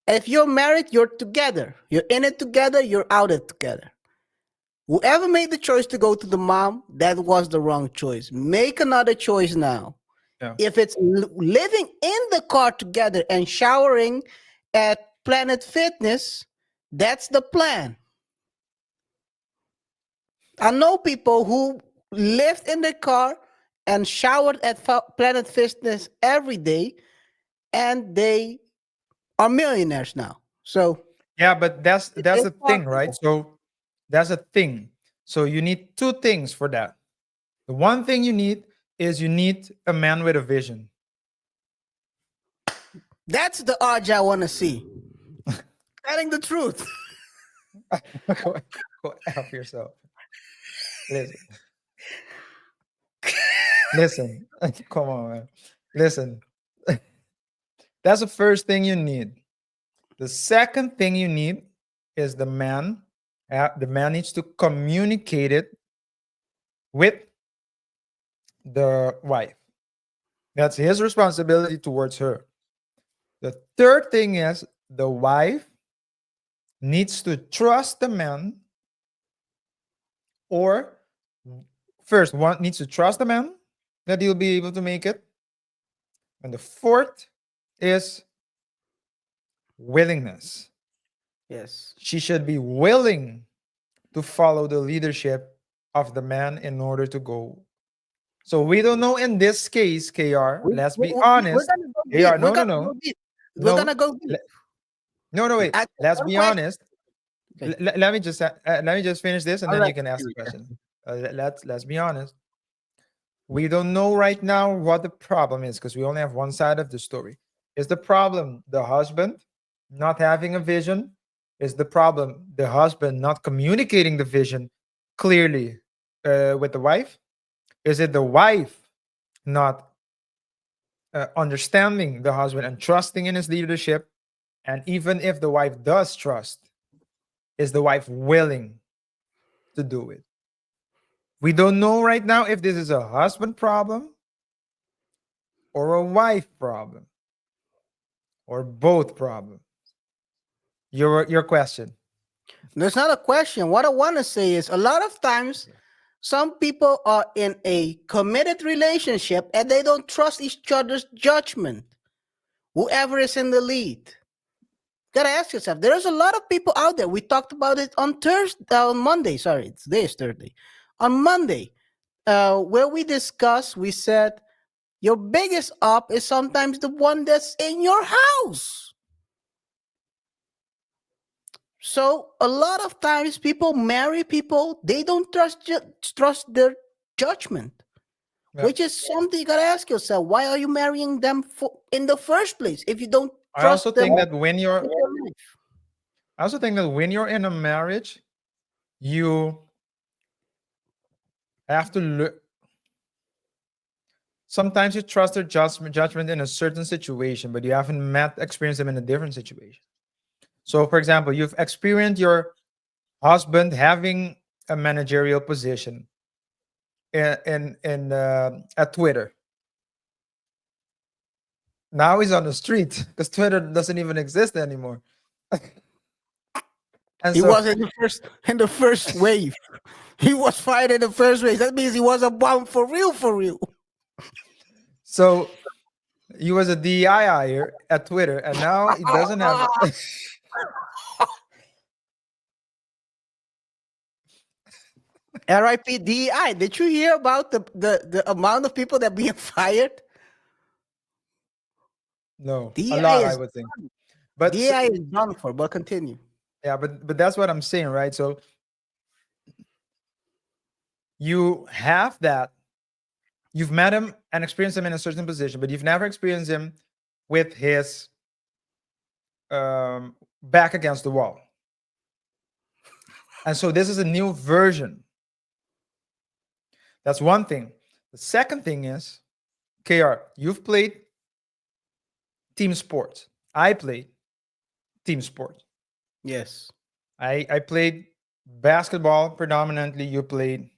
if you're married, you're together. You're in it together. You're out it together. Whoever made the choice to go to the mom, that was the wrong choice. Make another choice now. Yeah. If it's living in the car together and showering at Planet Fitness, that's the plan. I know people who lived in their car and showered at Planet Fitness every day, and they are millionaires now. So Yeah, but that's it's the thing, right? possible. So that's a thing. So you need two things for that. The one thing you need is you need a man with a vision. That's the odds I want to see. Telling the truth. Go F yourself. Listen. Listen. Come on, man. Listen. That's the first thing you need. The second thing you need is the man. The man needs to communicate it with the wife. That's his responsibility towards her. The third thing is the wife needs to trust the man, or first one needs to trust the man, that you'll be able to make it. And the fourth is willingness. Yes. She should be willing to follow the leadership of the man in order to go. So we don't know in this case, KR. Let's be We're honest. gonna go deep. KR, We're no, no, gonna no, go deep. We're no, gonna go deep. no, wait. I- Let's one be question- honest. Okay. Let me just finish this, and All then right. you can ask the question. Let's be honest. We don't know right now what the problem is because we only have one side of the story. Is the problem the husband not having a vision? Is the problem the husband not communicating the vision clearly with the wife? Is it the wife not understanding the husband and trusting in his leadership? And even if the wife does trust, is the wife willing to do it? We don't know right now if this is a husband problem or a wife problem or both problems. Your question. There's not a question. What I want to say is a lot of times some people are in a committed relationship and they don't trust each other's judgment. Whoever is in the lead. Gotta ask yourself. There's a lot of people out there. We talked about it on Monday. Sorry, today is Thursday. On Monday, where we discussed, we said your biggest up is sometimes the one that's in your house. So a lot of times people marry people, they don't trust their judgment. Yeah. Which is something you gotta ask yourself. Why are you marrying them in the first place if you don't I trust also them? think that when you're in your life? I also think that when you're in a marriage, you have to look. Sometimes you trust their judgment in a certain situation, but you haven't experienced them in a different situation. So, for example, you've experienced your husband having a managerial position in at Twitter. Now he's on the street because Twitter doesn't even exist anymore. And He so, was in the first wave. He was fired in the first wave. That means he was a bomb for real, for real. so he was a DEI hire at Twitter, and now he doesn't have. RIP DEI. Did you hear about the amount of people that being fired? No, a DEI lot, I is would think. But DEI is done for. But continue. yeah, but that's what I'm saying, right? So you have that. You've met him and experienced him in a certain position, but you've never experienced him with his back against the wall. And so this is a new version. That's one thing. The second thing is, KR, you've played team sports. I played team sports. Yes. I played basketball predominantly. You played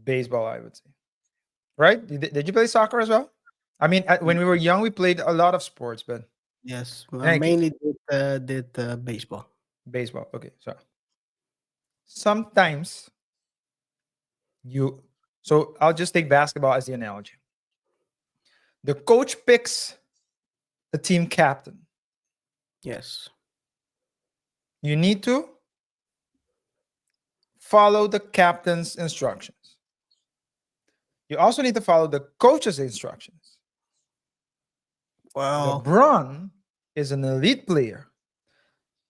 baseball, I would say. Right? Did you play soccer as well? I mean, when we were young, we played a lot of sports, but Yes. In I any case. mainly did baseball. baseball. Okay, so sometimes so I'll just take basketball as the analogy. The coach picks the team captain. Yes. You need to follow the captain's instructions. You also need to follow the coach's instructions. Well, LeBron is an elite player.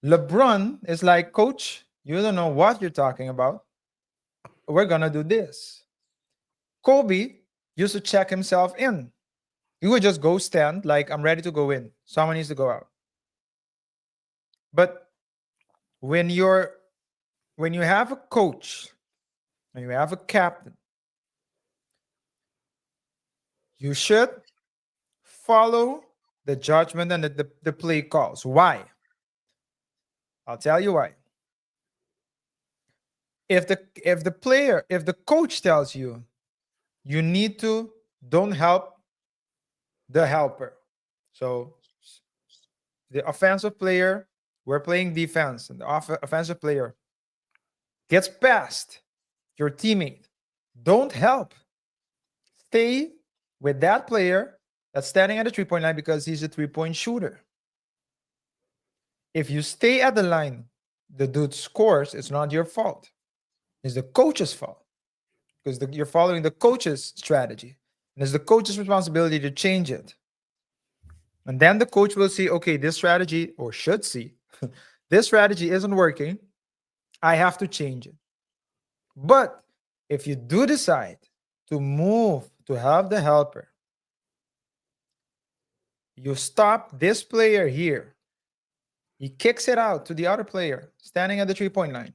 LeBron is like, coach, you don't know what you're talking about. We're going to do this. Kobe used to check himself in. He would just go stand like, I'm ready to go in. Someone needs to go out. But when you have a coach and you have a captain, you should follow the judgment and the play calls. Why? I'll tell you why. If the coach tells you you need to don't help the helper. So the offensive player, we're playing defense, and the offensive player gets past your teammate. Don't help. stay with that player that's standing at the 3-point line because he's a 3-point shooter. If you stay at the line, the dude scores, it's not your fault. It's the coach's fault because you're following the coach's strategy. And it's the coach's responsibility to change it. And then the coach will see, okay, this strategy, or should see, this strategy isn't working. I have to change it. But if you do decide to move to have the helper, you stop this player here. He kicks it out to the other player standing at the 3-point line.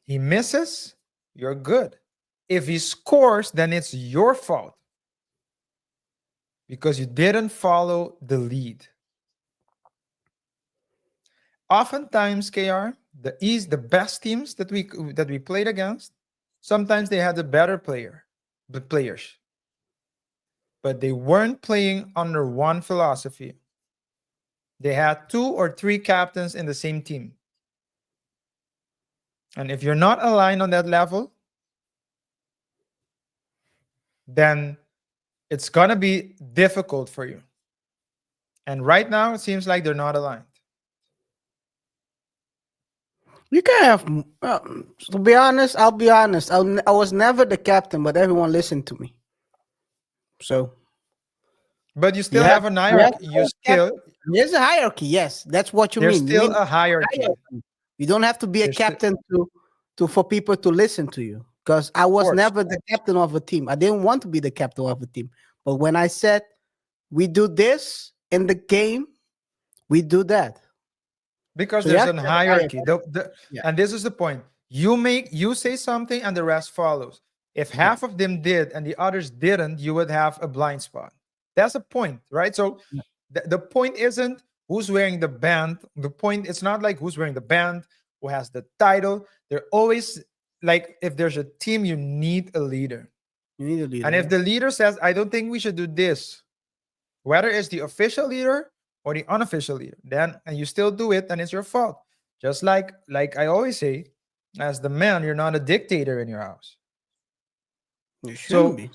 He misses, you're good. If he scores, then it's your fault because you didn't follow the lead. Oftentimes, KR, the best teams that we played against, sometimes they had the better players, but they weren't playing under one philosophy. They had 2 or 3 captains in the same team. And if you're not aligned on that level, then it's going to be difficult for you. And right now, it seems like they're not aligned. You can have, to be honest, I'll be honest. I was never the captain, but everyone listened to me. So, but you still have an hierarchy. There's a hierarchy. Yes, that's what you mean. There's still a hierarchy. You don't have to be a captain for people to listen to you. Because I was never the captain of a team. I didn't want to be the captain of a team. But when I said we do this in the game, we do that. Because there's a hierarchy. And this is the point. You say something and the rest follows. If half of them did and the others didn't, you would have a blind spot. That's the point, right? So the point isn't who's wearing the band. The point, it's not like who's wearing the band, who has the title. They're always like, if there's a team, you need a leader. You need a leader. And if the leader says, I don't think we should do this, whether it's the official leader or the unofficial leader, then and you still do it, then it's your fault. Just like I always say, as the man, you're not a dictator in your house. You shouldn't be.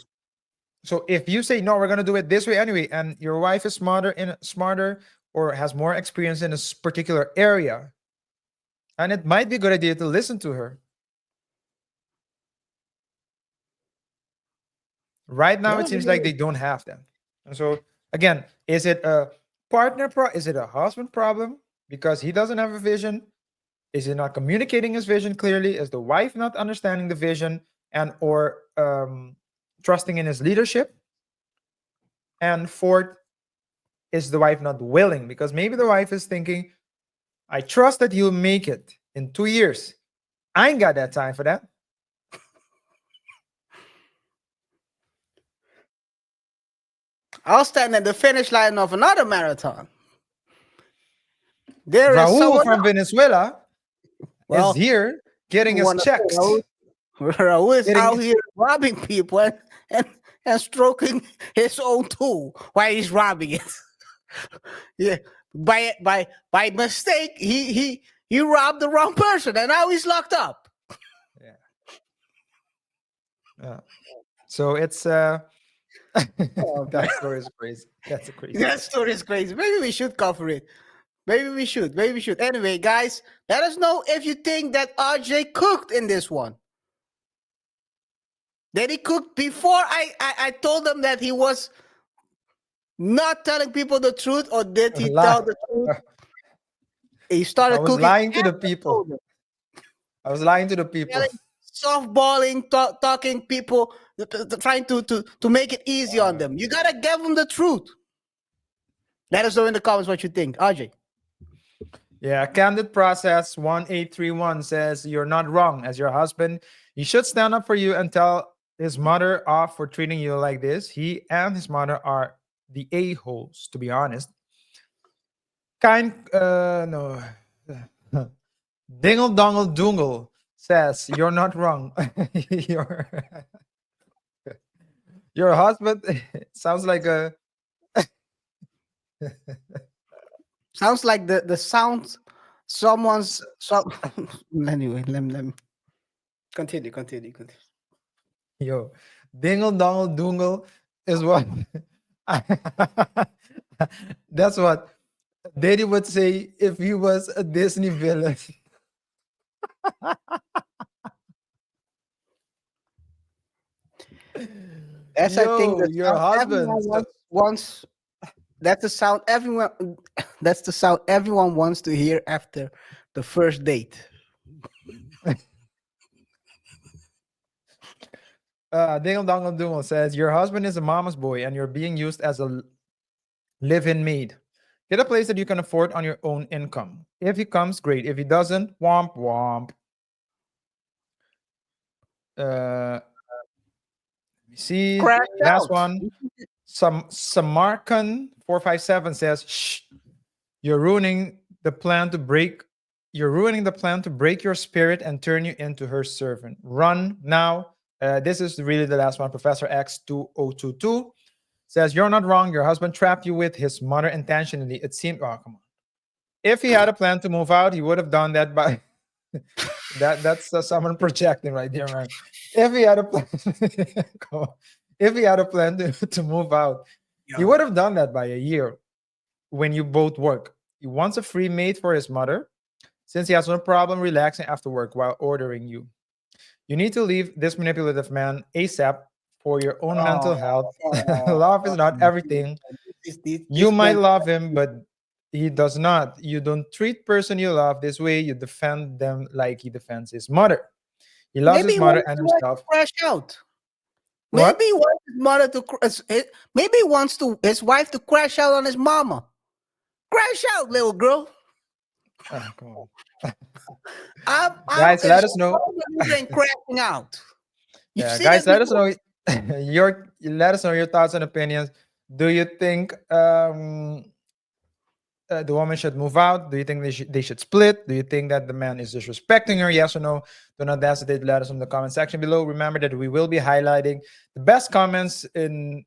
So if you say no, we're gonna do it this way anyway, and your wife is smarter or has more experience in a particular area, and it might be a good idea to listen to her. Right now, it seems like they don't have them. And so again, is it a partner is it a husband problem because he doesn't have a vision? Is he not communicating his vision clearly? Is the wife not understanding the vision and or trusting in his leadership? And fourth, is the wife not willing? Because maybe the wife is thinking, I trust that you'll make it in 2 years. I ain't got that time for that. I'll stand at the finish line of another marathon. There Raul is from Venezuela is here getting his checks. Raul is out here robbing people and stroking his own tool while he's robbing it. Yeah, by mistake, he robbed the wrong person, and now he's locked up. Yeah. So it's that story is crazy. That's a crazy. That story is crazy. Maybe we should cover it. Maybe we should. Anyway, guys, let us know if you think that RJ cooked in this one. Did he cook before I told him that he was not telling people the truth, or did he tell the truth? He started cooking. Lying to the people. I was lying to the people. Softballing, talking people, trying to make it easy on them. You gotta give them the truth. Let us know in the comments what you think, RJ. Yeah, Candid Process 1831 says you're not wrong. As your husband, he should stand up for you and tell his mother off for treating you like this. He and his mother are the a-holes, to be honest. No. Dingle Dongle Doongle says you're not wrong. Your husband sounds like a sounds like the sounds someone's anyway, let me continue. Yo, Dingle dongle doongle is what that's what Diddy would say if he was a Disney villain. That's I think Yo, the your sound husband. everyone wants. That's the sound everyone. That's the sound everyone wants to hear after the first date. Dingle dongle doongle says your husband is a mama's boy and you're being used as a live-in maid. Get a place that you can afford on your own income. If he comes, great. If he doesn't, womp womp. Let me see. Crash Last out. one. Samarkand 457 says, "Shh, you're ruining the plan to break. You're ruining the plan to break your spirit and turn you into her servant. Run now." This is really the last one. Professor X2022 says, "You're not wrong. Your husband trapped you with his mother intentionally. It seemed, oh, come on. If he had a plan to move out, he would have done that by that's someone projecting right there, man. If he had a plan, come on. If he had a plan to move out, he would have done that by a year when you both work. He wants a free maid for his mother, since he has no problem relaxing after work while ordering you. You need to leave this manipulative man ASAP for your own mental health. Love is not everything. You might love him, but he does not. You don't treat person you love this way. You defend them like he defends his mother. He loves Maybe his he mother wants and to, like, himself. crash out. What? Maybe he wants his mother to. Maybe he wants to his wife to crash out on his mama. Crash out, little girl. Come on. I'm Guys, let us know. And crashing out. You Yeah, see guys, that let us before? know let us know your thoughts and opinions. Do you think the woman should move out? Do you think they should split? Do you think that the man is disrespecting her? Yes or no? Do not hesitate to let us know in the comment section below. Remember that we will be highlighting the best comments in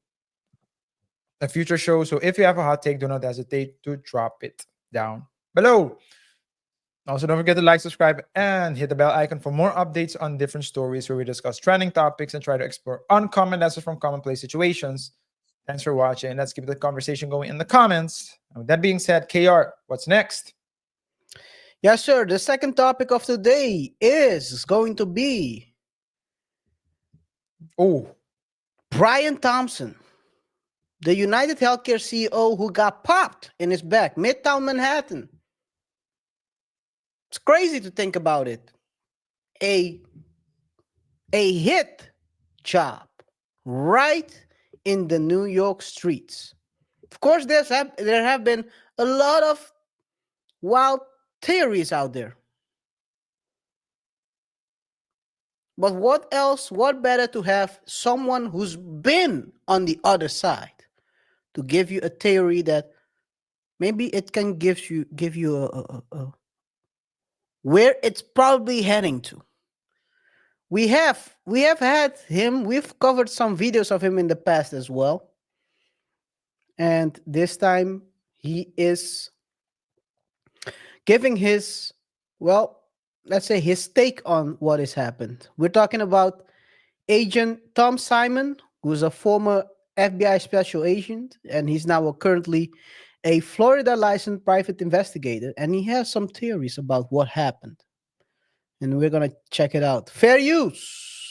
a future show. So if you have a hot take, do not hesitate to drop it down below. Also, don't forget to like, subscribe, and hit the bell icon for more updates on different stories where we discuss trending topics and try to explore uncommon lessons from commonplace situations. Thanks for watching. Let's keep the conversation going in the comments. And with that being said, KaiR, what's next? Yes, sir. The second topic of the day is going to be Brian Thompson, the United Healthcare CEO who got popped in his back, Midtown Manhattan. It's crazy to think about it. A hit job right in the New York streets. Of course, there have been a lot of wild theories out there. But what else? What better to have someone who's been on the other side to give you a theory that maybe it can give you a where it's probably heading to. We have had him. We've covered some videos of him in the past as well, and this time he is giving his, well, let's say his take on what has happened. We're talking about Agent Tom Simon, who's a former FBI special agent, and he's now currently a Florida licensed private investigator, and he has some theories about what happened. And we're going to check it out. Fair use.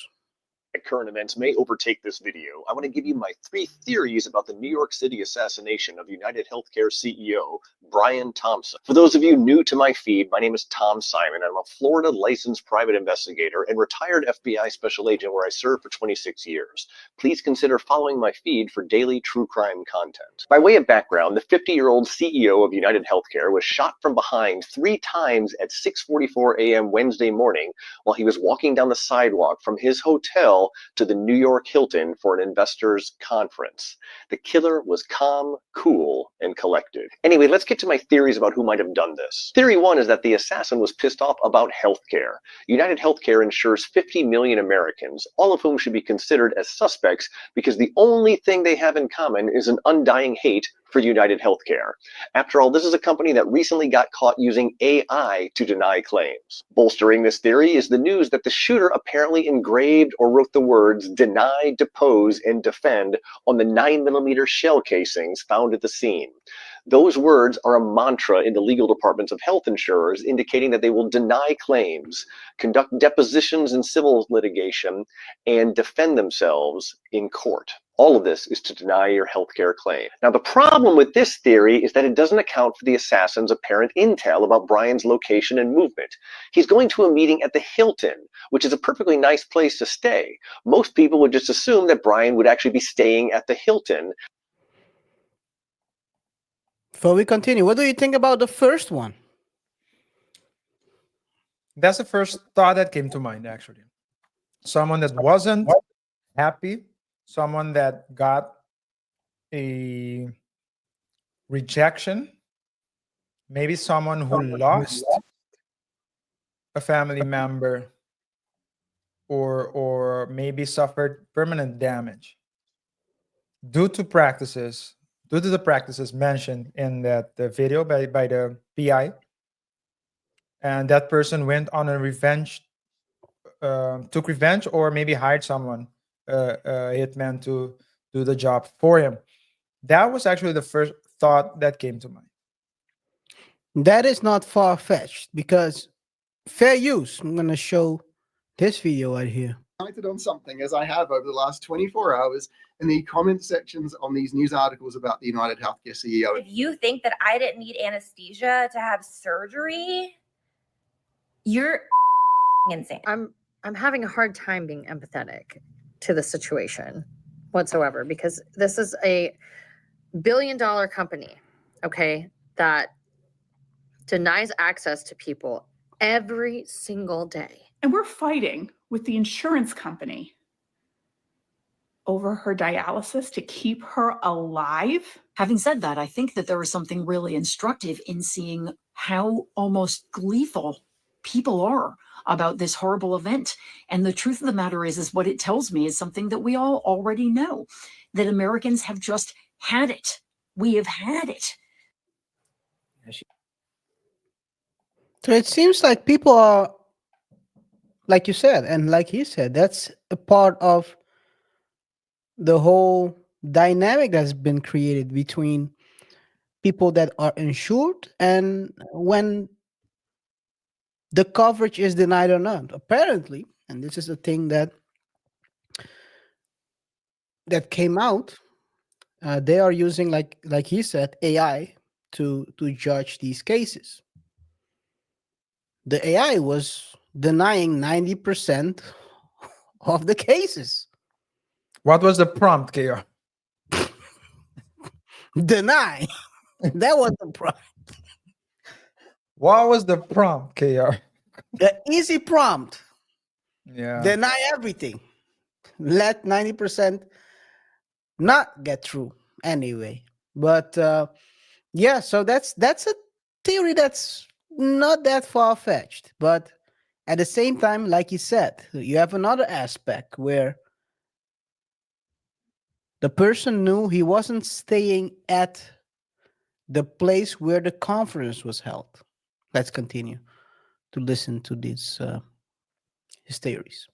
Current events may overtake this video, I want to give you my 3 theories about the New York City assassination of United Healthcare CEO Brian Thompson. For those of you new to my feed, my name is Tom Simon. I'm a Florida licensed private investigator and retired FBI special agent where I served for 26 years. Please consider following my feed for daily true crime content. By way of background, the 50-year-old CEO of United Healthcare was shot from behind 3 times at 6:44 a.m. Wednesday morning while he was walking down the sidewalk from his hotel to the New York Hilton for an investors conference. The killer was calm, cool, and collected. Anyway, let's get to my theories about who might have done this. Theory 1 is that the assassin was pissed off about healthcare. United Healthcare insures 50 million Americans, all of whom should be considered as suspects because the only thing they have in common is an undying hate for United Healthcare. After all, this is a company that recently got caught using AI to deny claims. Bolstering this theory is the news that the shooter apparently engraved or wrote the words "deny, depose, and defend" on the 9mm shell casings found at the scene. Those words are a mantra in the legal departments of health insurers, indicating that they will deny claims, conduct depositions in civil litigation, and defend themselves in court. All of this is to deny your healthcare claim. Now, the problem with this theory is that it doesn't account for the assassin's apparent intel about Brian's location and movement. He's going to a meeting at the Hilton, which is a perfectly nice place to stay. Most people would just assume that Brian would actually be staying at the Hilton. Before we continue, what do you think about the first one? That's the first thought that came to mind, actually. Someone that wasn't happy, someone that got a rejection, maybe someone who lost a family member, or maybe suffered permanent damage due to the practices mentioned in that the video by the PI. And that person went on a took revenge, or maybe hired someone, a hitman, to do the job for him. That was actually the first thought that came to mind. That is not far-fetched, because fair use. I'm going to show this video right here. On something, as I have over the last 24 hours, in the comment sections on these news articles about the United Healthcare CEO. If you think that I didn't need anesthesia to have surgery, you're insane. I'm having a hard time being empathetic to the situation whatsoever, because this is a billion-dollar company, okay, that denies access to people every single day. And we're fighting with the insurance company over her dialysis to keep her alive. Having said that, I think that there is something really instructive in seeing how almost gleeful people are about this horrible event. And the truth of the matter is what it tells me is something that we all already know, that Americans have just had it. We have had it. So it seems like people are, like you said, and like he said, that's a part of the whole dynamic that's been created between people that are insured and when the coverage is denied or not. Apparently, and this is a thing that came out, they are using, like he said, AI to judge these cases. The AI was denying 90% of the cases. What was the prompt, KaiR? Deny. That was the prompt. What was the prompt, KaiR? The easy prompt. Yeah. Deny everything. Let 90% not get through anyway. But yeah, so that's a theory that's not that far-fetched. But at the same time, like you said, you have another aspect where the person knew he wasn't staying at the place where the conference was held. Let's continue to listen to these his theories.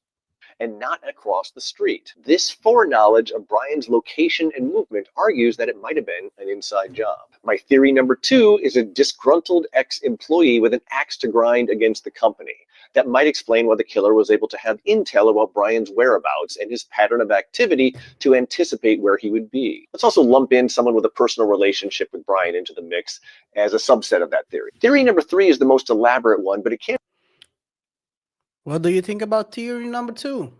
And not across the street. This foreknowledge of Brian's location and movement argues that it might have been an inside job. My theory number 2 is a disgruntled ex-employee with an axe to grind against the company. That might explain why the killer was able to have intel about Brian's whereabouts and his pattern of activity to anticipate where he would be. Let's also lump in someone with a personal relationship with Brian into the mix as a subset of that theory. Theory number 3 is the most elaborate one, but it can't. What do you think about theory number 2?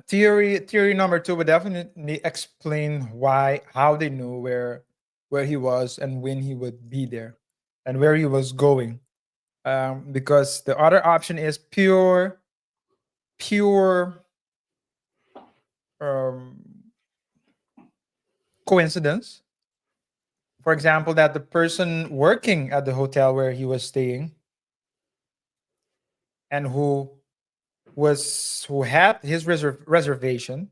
Theory number 2 would definitely explain how they knew where he was and when he would be there and where he was going. Because the other option is pure coincidence. For example, that the person working at the hotel where he was staying and who had his reservation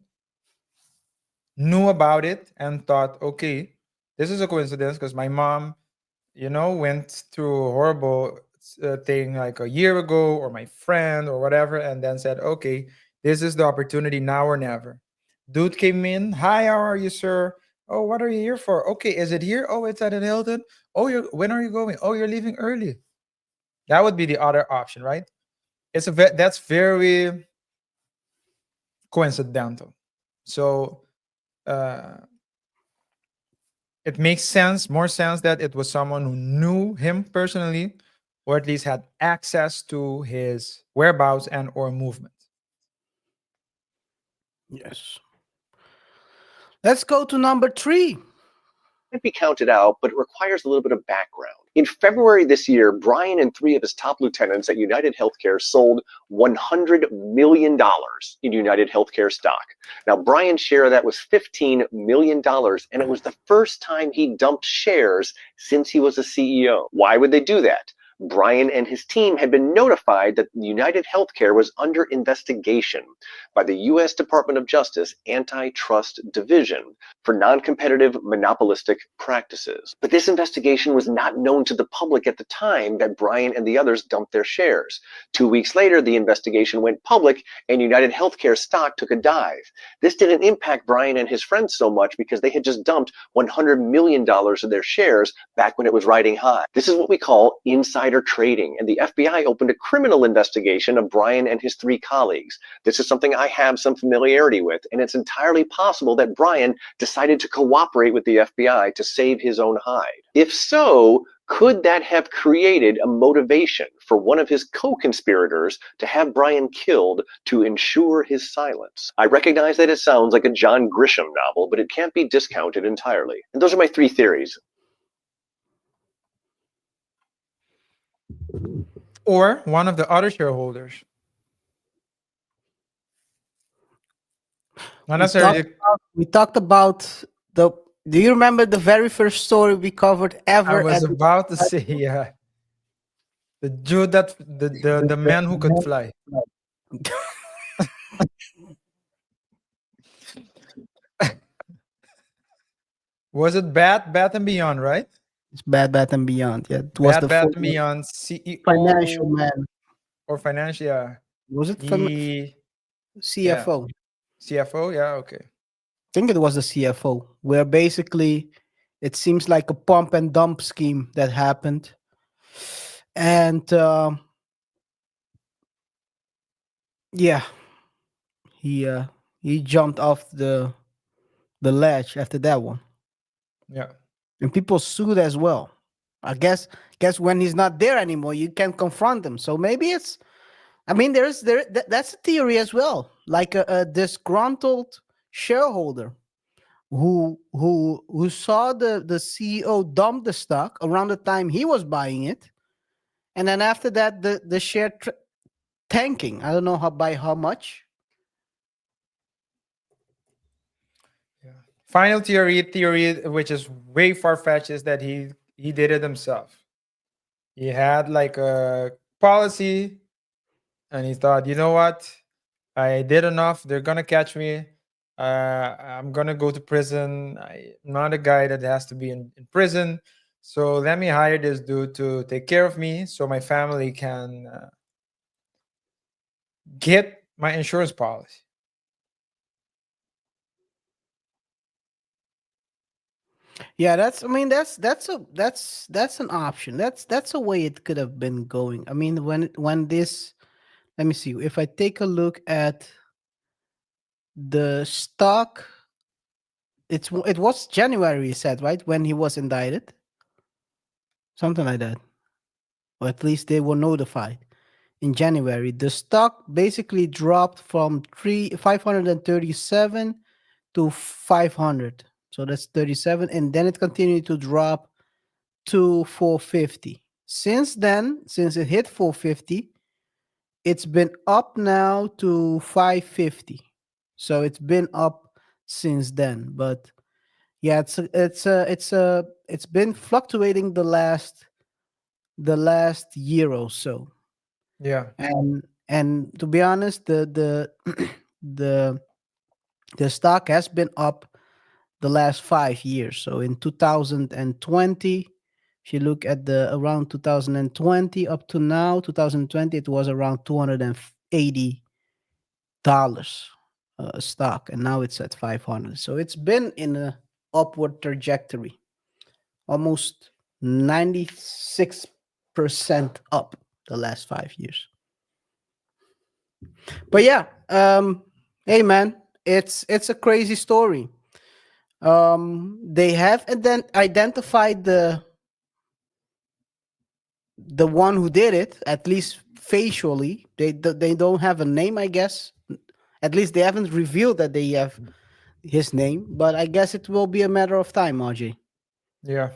knew about it and thought, okay, this is a coincidence because my mom, went through a horrible thing like a year ago, or my friend or whatever, and then said, okay, this is the opportunity, now or never. Dude came in, hi, how are you, sir? Oh, what are you here for? Okay, is it here? Oh, it's at an Hilton. Oh, when are you going? Oh, you're leaving early. That would be the other option, right? That's very coincidental. So uh, it makes more sense that it was someone who knew him personally, or at least had access to his whereabouts and or movement. Yes. Let's go to number 3. Might be counted out, but it requires a little bit of background. In February this year, Brian and 3 of his top lieutenants at United Healthcare sold $100 million in United Healthcare stock. Now, Brian's share of that was $15 million, and it was the first time he dumped shares since he was a CEO. Why would they do that? Brian and his team had been notified that United Healthcare was under investigation by the U.S. Department of Justice Antitrust Division for non-competitive monopolistic practices. But this investigation was not known to the public at the time that Brian and the others dumped their shares. 2 weeks later, the investigation went public and United Healthcare stock took a dive. This didn't impact Brian and his friends so much because they had just dumped $100 million of their shares back when it was riding high. This is what we call insider trading, and the FBI opened a criminal investigation of Brian and his 3 colleagues. This is something I have some familiarity with, and it's entirely possible that Brian decided to cooperate with the FBI to save his own hide. If so, could that have created a motivation for one of his co-conspirators to have Brian killed to ensure his silence? I recognize that it sounds like a John Grisham novel, but it can't be discounted entirely. And those are my 3 theories. Or one of the other shareholders. Not necessarily. We talked about the. Do you remember the very first story we covered ever? I was about to say, yeah. The dude the man who could fly. Was it Bath and Beyond, right? It's Bath and Beyond. Yeah, it was the Bath and Beyond CEO, financial man or financial. Yeah. Was it CFO? CFO? CFO, yeah, okay. I think it was the CFO, where basically it seems like a pump and dump scheme that happened, and yeah, he jumped off the ledge after that one. Yeah. And people sued as well. I guess when he's not there anymore, you can confront him. So maybe it's, I mean, that's a theory as well. Like a disgruntled shareholder who saw the CEO dump the stock around the time he was buying it, and then after that the share tanking. I don't know by how much. Final theory, which is way far-fetched, is that he did it himself. He had like a policy, and he thought, you know what, I did enough. They're gonna catch me. I'm gonna go to prison. I'm not a guy that has to be in prison. So let me hire this dude to take care of me, so my family can get my insurance policy. Yeah, that's an option. That's a way it could have been going. I mean, when this, let me see. If I take a look at the stock, it was January, you said, right? When he was indicted. Something like that. Or at least they were notified in January. The stock basically dropped from 537 to 500. So that's 37, and then it continued to drop to 450. Since then, since it hit 450, it's been up now to 550. So it's been up since then. But yeah, it's been fluctuating the last year or so. Yeah. And to be honest, the stock has been up the last 5 years. So in 2020, if you look at the around 2020 up to now, 2020, it was around $280 a stock, and now it's at 500. So it's been in a upward trajectory, almost 96% up the last 5 years. But yeah, hey man, it's a crazy story. They have and then identified the one who did it, at least facially. They don't have a name, I guess. At least they haven't revealed that they have his name, but I guess it will be a matter of time, RJ. Yeah,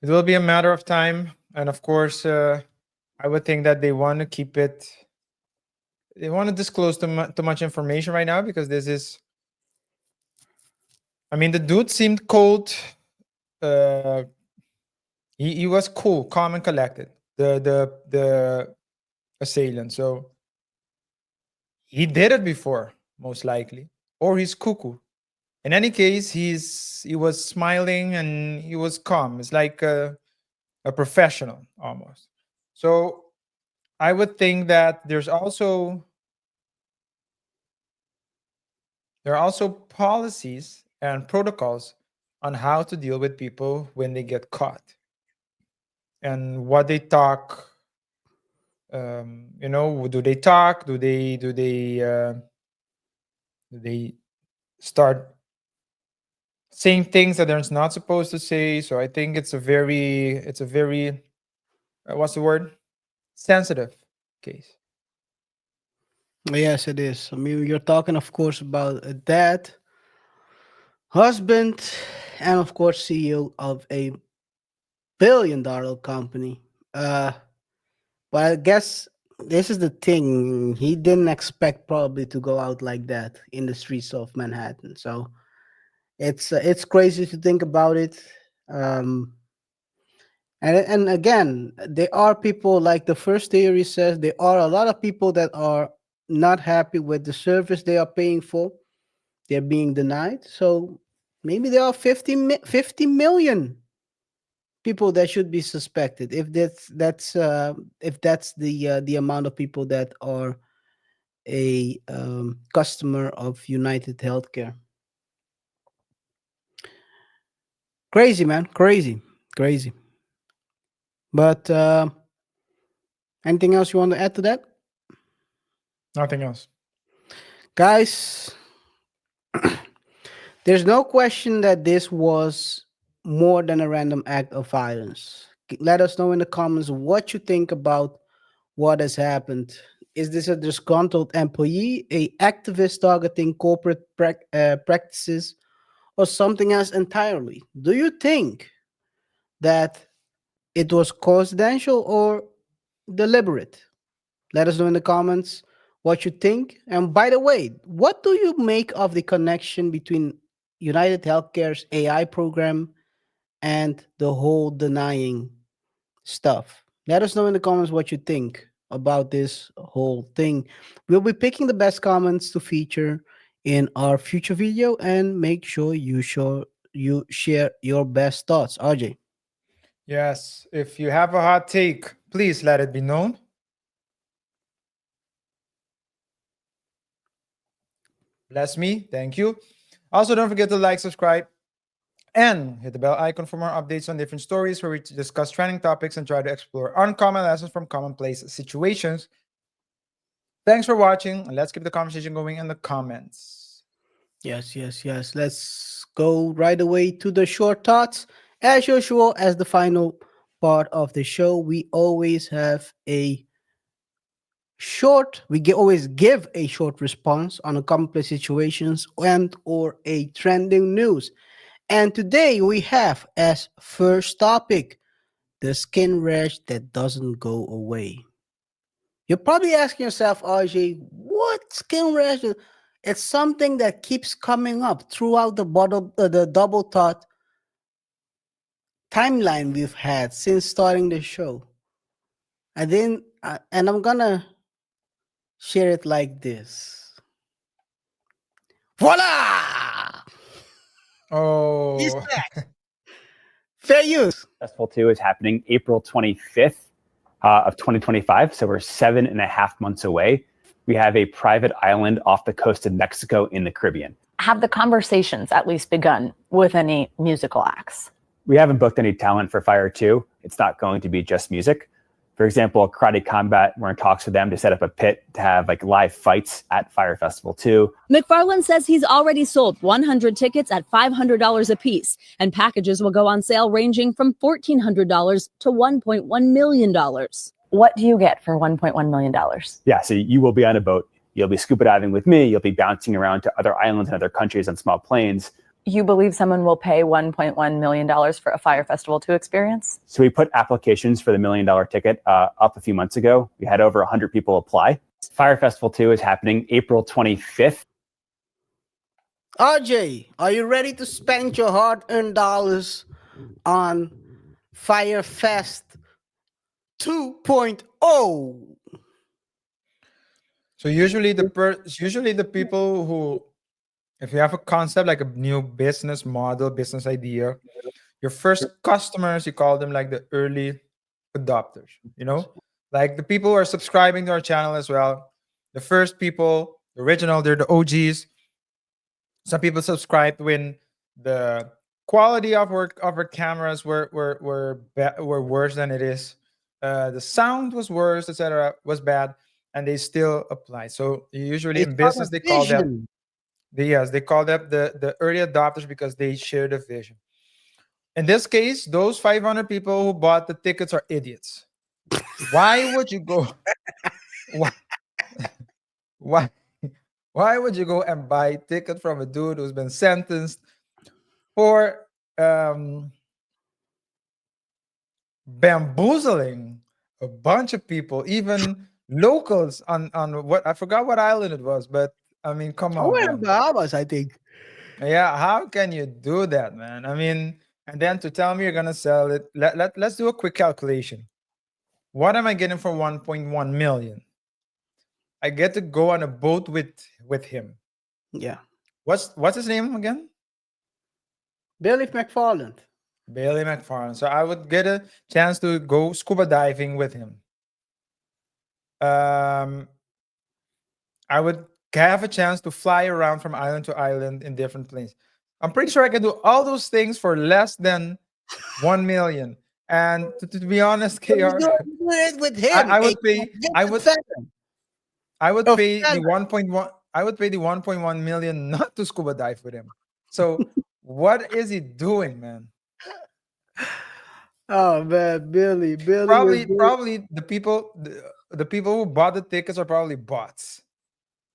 it will be a matter of time, and of course, I would think that they want to keep it. They want to disclose too much information right now because this is. I mean, the dude seemed cold. Uh, he was cool, calm, and collected. The assailant. So he did it before, most likely, or he's cuckoo. In any case, he was smiling and he was calm. It's like a professional almost. So I would think that there are also policies and protocols on how to deal with people when they get caught and what they talk. Do they talk? Do they start saying things that they're not supposed to say? So I think it's a very what's the word? Sensitive case. Yes, it is. I mean, you're talking, of course, about a dad, husband, and of course, CEO of a billion-dollar company. But I guess this is the thing. He didn't expect probably to go out like that in the streets of Manhattan. So it's crazy to think about it. Um, and again, there are people like the first theory says there are a lot of people that are not happy with the service they are paying for. They're being denied. So maybe there are 50 million people that should be suspected. If that's the amount of people that are a customer of United Healthcare. Crazy, man. Crazy. But anything else you want to add to that? Nothing else. Guys, there's no question that this was more than a random act of violence. Let us know in the comments what you think about what has happened. Is this a disgruntled employee, a activist targeting corporate practices, or something else entirely? Do you think that it was coincidental or deliberate? Let us know in the comments what you think. And by the way, what do you make of the connection between United Healthcare's AI program and the whole denying stuff? Let us know in the comments what you think about this whole thing. We'll be picking the best comments to feature in our future video, and make sure you share your best thoughts. RJ. Yes, if you have a hot take, please let it be known. Bless me. Thank you. Also, don't forget to like, subscribe, and hit the bell icon for more updates on different stories where we discuss trending topics and try to explore uncommon lessons from commonplace situations. Thanks for watching, and let's keep the conversation going in the comments. Yes. Let's go right away to the short thoughts. As usual, as the final part of the show, we always have a always give a short response on a complex situations and or a trending news. And today we have as first topic the skin rash that doesn't go away. You're probably asking yourself, RJ, what skin rash? It's something that keeps coming up throughout the double thought timeline we've had since starting the show. And I'm gonna share it like this. Voila! He's Oh, back. Fair use. Festival 2 is happening April 25th of 2025. So we're 7.5 months away. We have a private island off the coast of Mexico in the Caribbean. Have the conversations at least begun with any musical acts? We haven't booked any talent for Fire 2. It's not going to be just music. For example, Karate Combat, we're in talks with them to set up a pit to have like live fights at Fire Festival 2. McFarland says he's already sold 100 tickets at $500 a piece, and packages will go on sale ranging from $1,400 to $1.1 million. What do you get for $1.1 million? Yeah, so you will be on a boat. You'll be scuba diving with me. You'll be bouncing around to other islands and other countries on small planes. You believe someone will pay $1.1 million for a Fire Festival 2 experience? So we put applications for the $1 million ticket up a few months ago. We had over 100 people apply. Fire Festival 2 is happening April 25th. RJ, are you ready to spend your hard-earned dollars on Fire Fest 2.0? so usually the people who, if you have a concept like a new business model, business idea, your first customers, you call them like the early adopters, you know, like the people who are subscribing to our channel as well. The first people, the original, they're the OGs. Some people subscribed when the quality of our cameras were worse than it is. The sound was worse, etc., was bad, and they still apply. So usually in business they call them. They call them the early adopters because they share the vision. In this case, those 500 people who bought the tickets are idiots. Why would you go? Why would you go and buy a ticket from a dude who's been sentenced for bamboozling a bunch of people, even locals on what, I forgot what island it was, but I mean, come on. Somewhere in Bahamas, I think. Yeah, how can you do that, man? I mean, and then to tell me you're gonna sell it. Let's do a quick calculation. What am I getting for 1.1 million? I get to go on a boat with him. Yeah. What's his name again? Billy McFarland. Billy McFarland. So I would get a chance to go scuba diving with him. I would have a chance to fly around from island to island in different places. I'm pretty sure I can do all those things for less than 1 million. And to be honest, KaiR, Do it with him. I would pay. I would pay the 1.1. I would pay the 1.1 million not to scuba dive with him. So what is he doing, man? Oh man, Billy. Probably the people who bought the tickets are probably bots.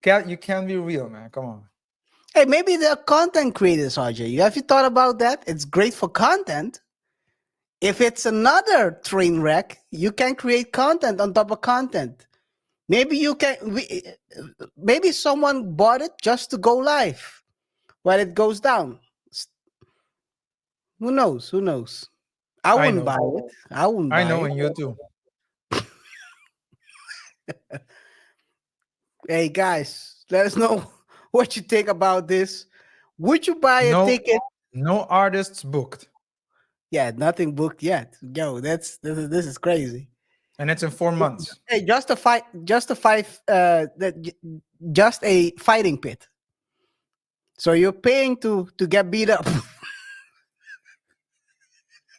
You can't be real, man. Come on. Hey, maybe they're content creators, RJ. Have you thought about that? It's great for content. If it's another train wreck, you can create content on top of content. Maybe you can. Maybe someone bought it just to go live while it goes down. Who knows? Who knows? I wouldn't buy it. I wouldn't. I know, and you too. Hey guys, let us know what you think about this. Would you buy a ticket? No artists booked. Yeah, nothing booked yet. Yo, this is crazy. And it's in 4 months. Hey, just a fighting pit. So you're paying to get beat up.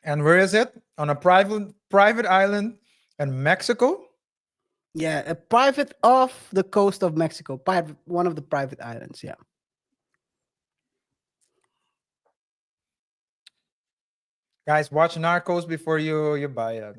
And where is it? On a private island in Mexico? Yeah, a private off the coast of Mexico. One of the private islands, yeah. Guys, watch Narcos before you buy it.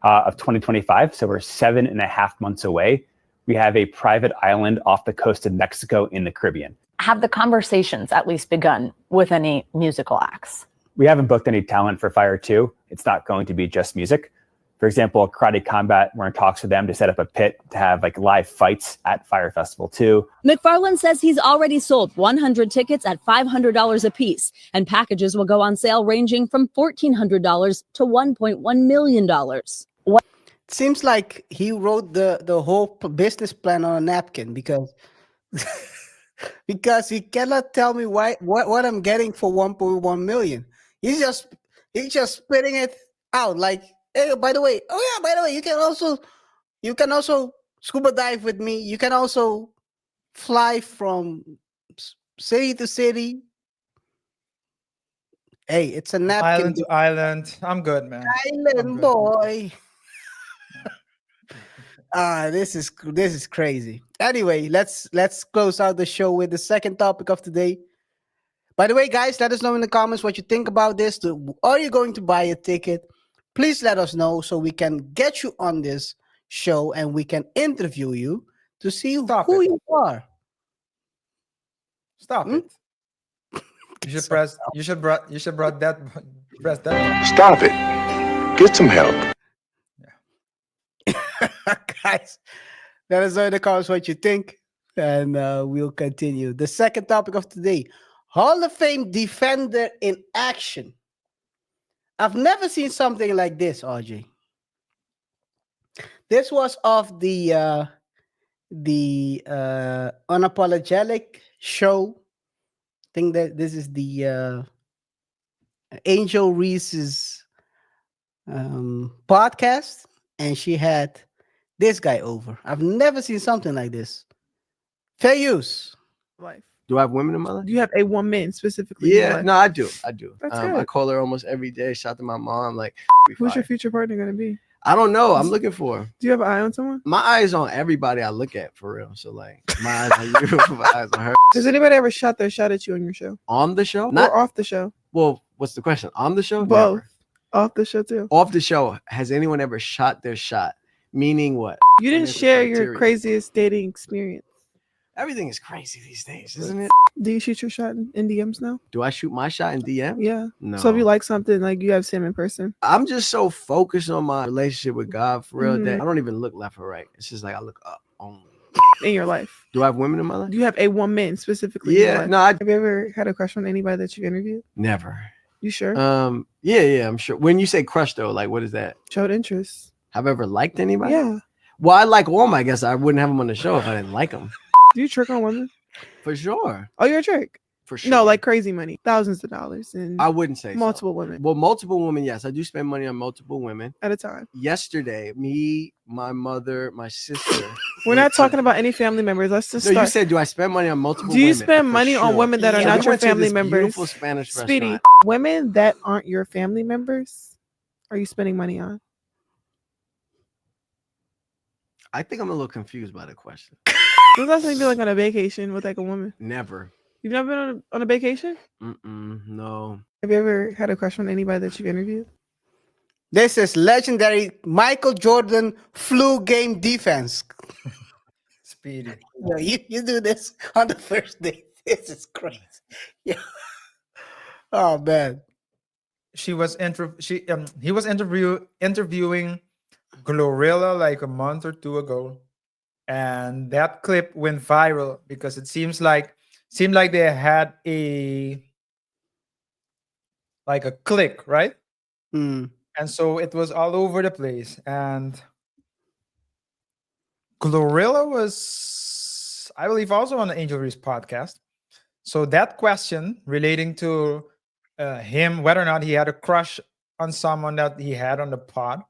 Of 2025. So we're 7.5 months away. We have a private island off the coast of Mexico in the Caribbean. Have the conversations at least begun with any musical acts? We haven't booked any talent for Fire 2. It's not going to be just music. For example, Karate Combat, we're in talks with them to set up a pit to have like live fights at Fire Festival 2. McFarland says he's already sold 100 tickets at $500 a piece, and packages will go on sale ranging from $1,400 to $1.1 million. It seems like he wrote the whole business plan on a napkin because because he cannot tell me what I'm getting for 1.1 million. He's just spitting it out like, hey, by the way, you can also scuba dive with me. You can also fly from city to city. Hey, it's a napkin. Island to island. I'm good, man. I'm Island good. boy. This is crazy. Anyway, let's close out the show with the second topic of today. By the way, guys, let us know in the comments what you think about this. Are you going to buy a ticket? Please let us know so we can get you on this show and we can interview you to see who you are. Stop it. You should press. You should press that. Stop it. Get some help. Guys, let us know in the comments what you think, and we'll continue. The second topic of today: Hall of Fame defender in action. I've never seen something like this, RJ. This was of the unapologetic show. I think that this is the Angel Reese's podcast, and she had this guy over. I've never seen something like this. Fair use. Life. Do I have women in my life? Do you have a woman specifically? in your Yeah, life? no, I do. That's I good. call her almost every day. Shout out to my mom. Like, Who's your future partner gonna be? I don't know. I'm looking for her. Do you have an eye on someone? My eyes on everybody I look at for real. So like, my eyes on you, my eyes on her. Has anybody ever shot their shot at you on your show? On the show? Or off the show? Well, what's the question? On the show? Both. Never. Off the show too. Off the show. Has anyone ever shot their shot? Meaning what? You didn't What's the share your criteria? craziest dating experience. Everything is crazy these days, isn't it? Do you shoot your shot in DMs now? Do I shoot my shot in DM? Yeah. No. So if you like something, like you have Sam in person. I'm just so focused on my relationship with God for real that Mhm. I don't even look left or right. It's just like I look up only. In your life. Do I have women in my life? Do you have a woman specifically? in your Yeah, life? no, I Have you ever had a crush on anybody that you interviewed? never. You sure? Yeah, I'm sure. When you say crush though, like what is that? Showed interest. Have I ever liked anybody? Yeah. Well, I like all my guests. I wouldn't have them on the show if I didn't like them. Do you trick on women? For sure. Oh, you're a trick. For sure. No, like crazy money, thousands of dollars, and I wouldn't say so. multiple women Well, multiple women, yes. I do spend money on multiple women. at a time. Yesterday, me, my mother, my sister. We're not talking about any family members. Let's just No, start. you said, do I spend money on multiple Do you women? spend For money on sure. women that are So not we your went to family this members? Beautiful Spanish Speedy, restaurant. women that aren't your family members, are you spending money on? I think I'm a little confused by the question. When's the last time you been like on a vacation with like a woman? Never. You've never been on a vacation? No. Have you ever had a crush on anybody that you've interviewed? This is legendary Michael Jordan flu game defense. Speedy. Yeah, you do this on the first date. This is crazy. Yeah. Oh man. He was interviewing Glorilla like a month or two ago, and that clip went viral because it seemed like they had a click, right? Mm. And so it was all over the place. And Glorilla was, I believe, also on the Angel Reese podcast. So that question relating to him, whether or not he had a crush on someone that he had on the pod,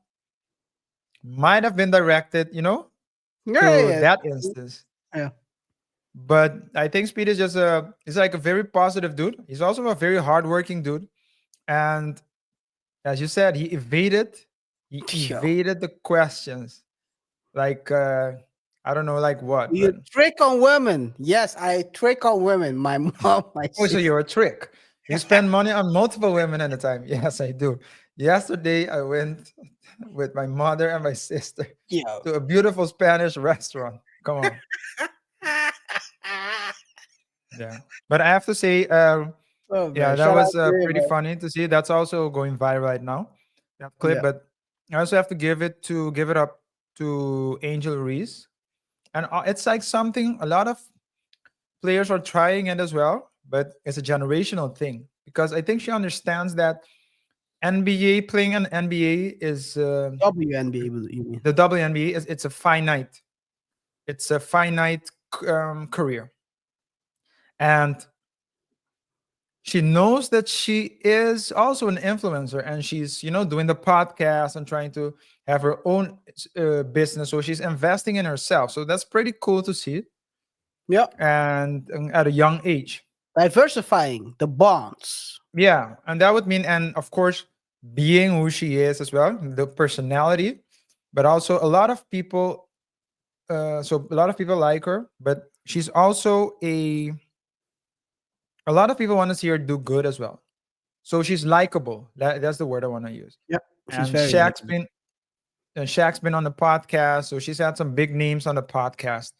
might have been directed, to that instance. Yeah. But I think Speed is just he's like a very positive dude. He's also a very hardworking dude. And as you said, he evaded the questions. Like I don't know, like what? You trick on women. Yes, I trick on women. My mom, my Oh, so sister. you're a trick. You spend money on multiple women at a time. Yes, I do. Yesterday, I went with my mother and my sister to a beautiful Spanish restaurant. Come on. Yeah. But I have to say, yeah, man, that shout was out to you, pretty man. funny to see. That's also going viral right now. That clip. Yeah. But I also have to give it up to Angel Reese. And it's like something a lot of players are trying it as well, but it's a generational thing because I think she understands that NBA playing an NBA is WNBA, you mean? the WNBA it's a finite career. And she knows that she is also an influencer, and she's, you know, doing the podcast and trying to have her own business. So she's investing in herself. So that's pretty cool to see. Yep. And at a young age. Diversifying the bonds. Yeah. And that would mean, and of course, being who she is as well, the personality, but also a lot of people. So a lot of people like her, but she's also a lot of people want to see her do good as well. So she's likable. That's the word I want to use. Yep. She's And very Shaq's been on the podcast, so she's had some big names on the podcast.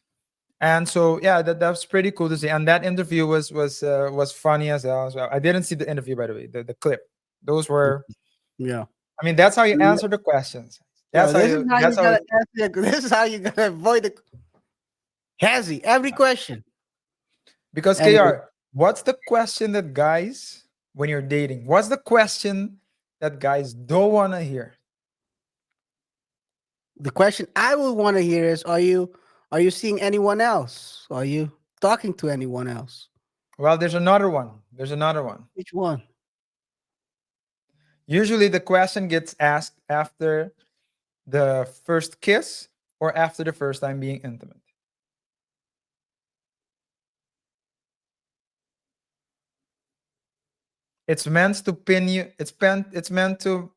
And so yeah, that's pretty cool to see. And that interview was funny as well. I didn't see the interview, by the way, the clip. Those were, yeah. I mean, that's how you answer the questions. That's Yo, how this you. is how That's you how. gotta answer. This is how you gotta avoid the Hazy every question. Because And- KR, what's the question that guys, when you're dating, what's the question that guys don't want to hear? The question I would want to hear is: Are you seeing anyone else? Are you talking to anyone else? Well, there's another one. There's another one. Which one? Usually the question gets asked after the first kiss or after the first time being intimate. It's meant to pin you. It's meant to.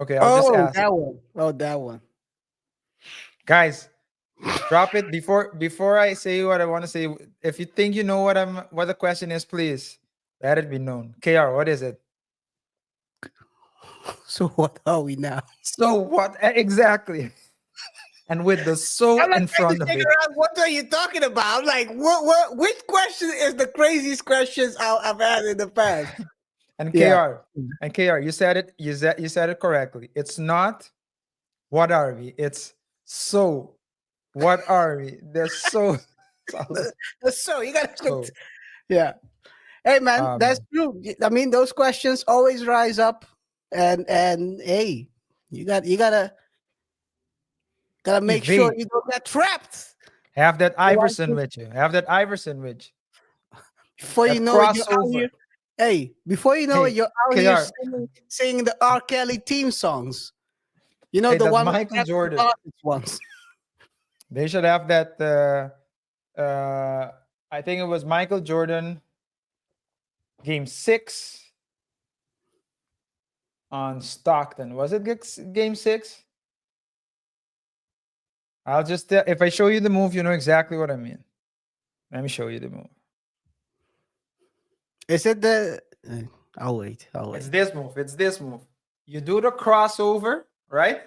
Okay, I'll just ask. That one. Oh, that one. Guys, drop it before I say what I want to say. If you think you know what the question is, please let it be known. KR, what is it? So what are we now? So what exactly? And with the so I'm like in trying front to of figure it. out what are you talking about? I'm like, what? Which question is the craziest questions I've had in the past? And Yeah. KR, you said it. You said it correctly. It's not what are we? It's so what are we? There's so. So you gotta. So, yeah. Hey man, that's true. I mean, those questions always rise up, and hey, you gotta make sure evade. you don't get trapped. Have that Iverson with you. Have that Iverson with you. Before That you know it, you're out crossover. here. Hey, before you know Hey, it, you're out here KR. singing the R. Kelly theme songs. You know Hey, the that one with Michael African Jordan. artists ones. They should have that. I think it was Michael Jordan, Game 6 on Stockton. Was it Game 6? I'll just if I show you the move, you know exactly what I mean. Let me show you the move. Is it the? I'll wait. It's this move. It's this move. You do the crossover, right?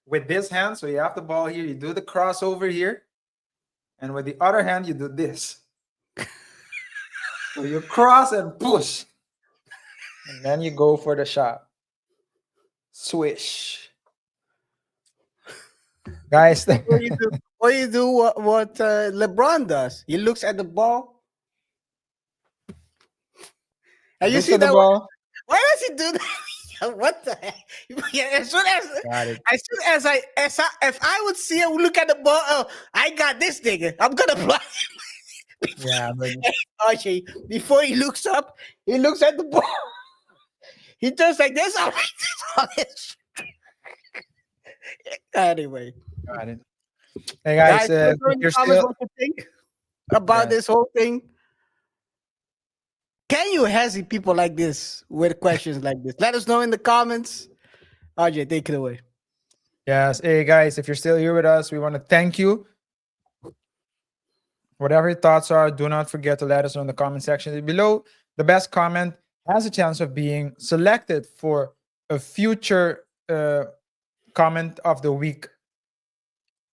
With this hand. So you have the ball here. You do the crossover here. And with the other hand, you do this. So you cross and push. And then you go for the shot. Swish. Guys. Or you do what LeBron does. He looks at the ball. And you Looks see at the that? ball. Why does he do that? What the heck? Yeah, as soon as if I would see him look at the ball, oh, I got this nigga. I'm gonna block. Yeah, but Archie, before he looks up, he looks at the ball. He turns like this. I'm like this. Anyway, got it. Hey guys, let us know in the you're comments still what you think about this whole thing. Can you hesitate people like this with questions like this? Let us know in the comments. RJ, take it away. Yes. Hey guys, if you're still here with us, we want to thank you. Whatever your thoughts are, do not forget to let us know in the comment section below. The best comment has a chance of being selected for a future comment of the week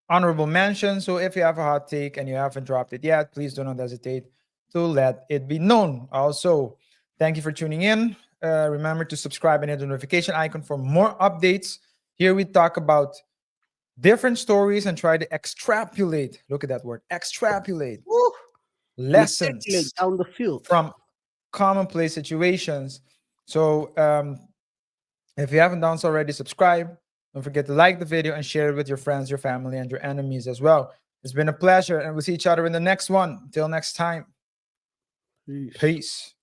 honorable mention. So if you have a hot take and you haven't dropped it yet, please do not hesitate to let it be known. Also, thank you for tuning in. Remember to subscribe and hit the notification icon for more updates. Here we talk about different stories and try to extrapolate. Look at that word, extrapolate. Woo. Lessons down the field from commonplace situations. So if you haven't done so already, subscribe. Don't forget to like the video and share it with your friends, your family, and your enemies as well. It's been a pleasure, and we'll see each other in the next one. Until next time. Peace.